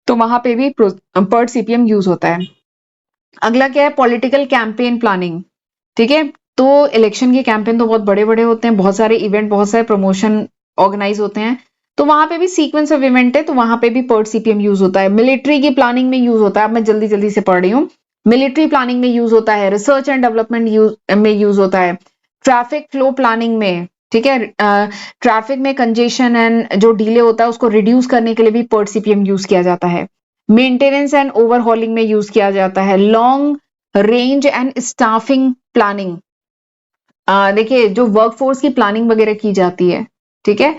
तो वहां पे भी PERT CPM यूज होता है। अगला क्या है, पॉलिटिकल कैंपेन प्लानिंग। ठीक है, तो इलेक्शन के कैंपेन तो बहुत बड़े बड़े होते हैं, बहुत सारे इवेंट, बहुत सारे प्रमोशन ऑर्गेनाइज होते हैं, तो वहां पे भी सीक्वेंस ऑफ इवेंट है, तो वहां पे भी PERT CPM यूज होता है। मिलिट्री की प्लानिंग में यूज होता है, अब मैं जल्दी जल्दी से पढ़ रही हूँ। मिलिट्री प्लानिंग में यूज होता है, रिसर्च एंड डेवलपमेंट में यूज होता है, ट्रैफिक फ्लो प्लानिंग में, ठीक है, ट्रैफिक में कंजेशन एंड जो डिले होता है उसको रिड्यूस करने के लिए भी PERT CPM यूज किया जाता है। मेंटेनेंस एंड ओवरहॉलिंग में यूज किया जाता है। Long range and staffing planning, देखिए जो वर्कफोर्स की प्लानिंग वगैरह की जाती है, ठीक है,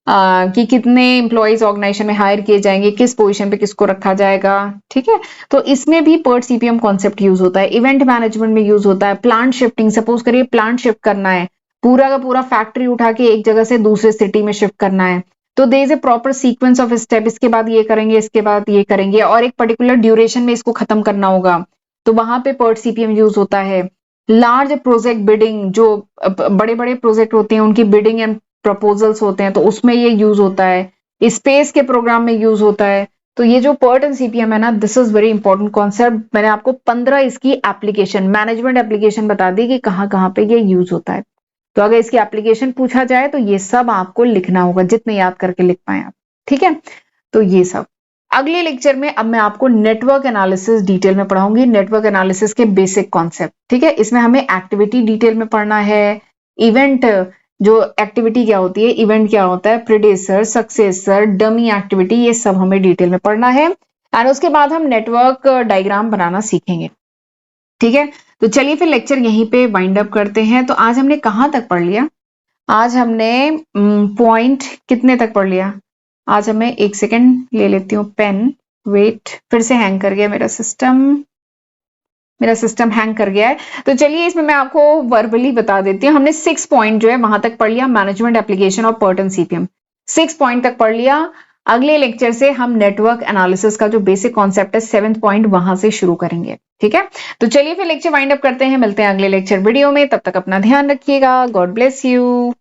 कि कितने एम्प्लॉयज ऑर्गेनाइजेशन में हायर किए जाएंगे, किस पोजीशन पे किसको रखा जाएगा, ठीक है, तो इसमें भी PERT CPM कॉन्सेप्ट यूज होता है। इवेंट मैनेजमेंट में यूज होता है। प्लांट शिफ्टिंग, सपोज करिए प्लांट शिफ्ट करना है, पूरा का पूरा फैक्ट्री उठा के एक जगह से दूसरे सिटी में शिफ्ट करना है, तो there is a proper sequence of step, इसके बाद ये करेंगे, इसके बाद ये करेंगे, और एक पर्टिकुलर ड्यूरेशन में इसको खत्म करना होगा, तो वहां पे PERT CPM यूज होता है। लार्ज प्रोजेक्ट बिडिंग, जो बड़े बड़े प्रोजेक्ट होते हैं उनकी बिडिंग एंड प्रपोजल्स होते हैं, तो उसमें ये यूज होता है। स्पेस के प्रोग्राम में यूज होता है। तो ये जो PERT एंड CPM है ना, this is very important concept. मैंने आपको 15 इसकी एप्लीकेशन, मैनेजमेंट एप्लीकेशन बता दी कि कहाँ कहाँ पे ये यूज होता है। तो अगर इसकी एप्लीकेशन पूछा जाए तो ये सब आपको लिखना होगा, जितने याद करके लिख पाए आप। ठीक है, तो ये सब अगले लेक्चर में अब मैं आपको नेटवर्क एनालिसिस डिटेल में पढ़ाऊंगी, नेटवर्क एनालिसिस के बेसिक कॉन्सेप्ट। ठीक है, इसमें हमें एक्टिविटी डिटेल में पढ़ना है, इवेंट, जो एक्टिविटी क्या होती है, इवेंट क्या होता है, प्रेडेसर, सक्सेसर, डमी एक्टिविटी, ये सब हमें डिटेल में पढ़ना है, एंड उसके बाद हम नेटवर्क डायग्राम बनाना सीखेंगे। ठीक है, तो चलिए फिर लेक्चर यहीं पे वाइंड अप करते हैं। तो आज हमने कहाँ तक पढ़ लिया, आज हमने पॉइंट कितने तक पढ़ लिया, आज हमें एक सेकेंड ले लेती हूँ पेन, वेट, फिर से हैंग कर गया मेरा सिस्टम। मेरा सिस्टम हैंग कर गया है। तो चलिए इसमें मैं आपको वर्बली बता देती हूँ। हमने 6 पॉइंट जो है वहां तक पढ़ लिया, management application of PERT and CPM 6 point तक पढ़ लिया। अगले लेक्चर से हम नेटवर्क एनालिसिस का जो बेसिक कॉन्सेप्ट है 7th पॉइंट वहां से शुरू करेंगे। ठीक है, तो चलिए फिर लेक्चर वाइंड अप करते हैं, मिलते हैं अगले लेक्चर वीडियो में। तब तक अपना ध्यान रखिएगा। God bless you.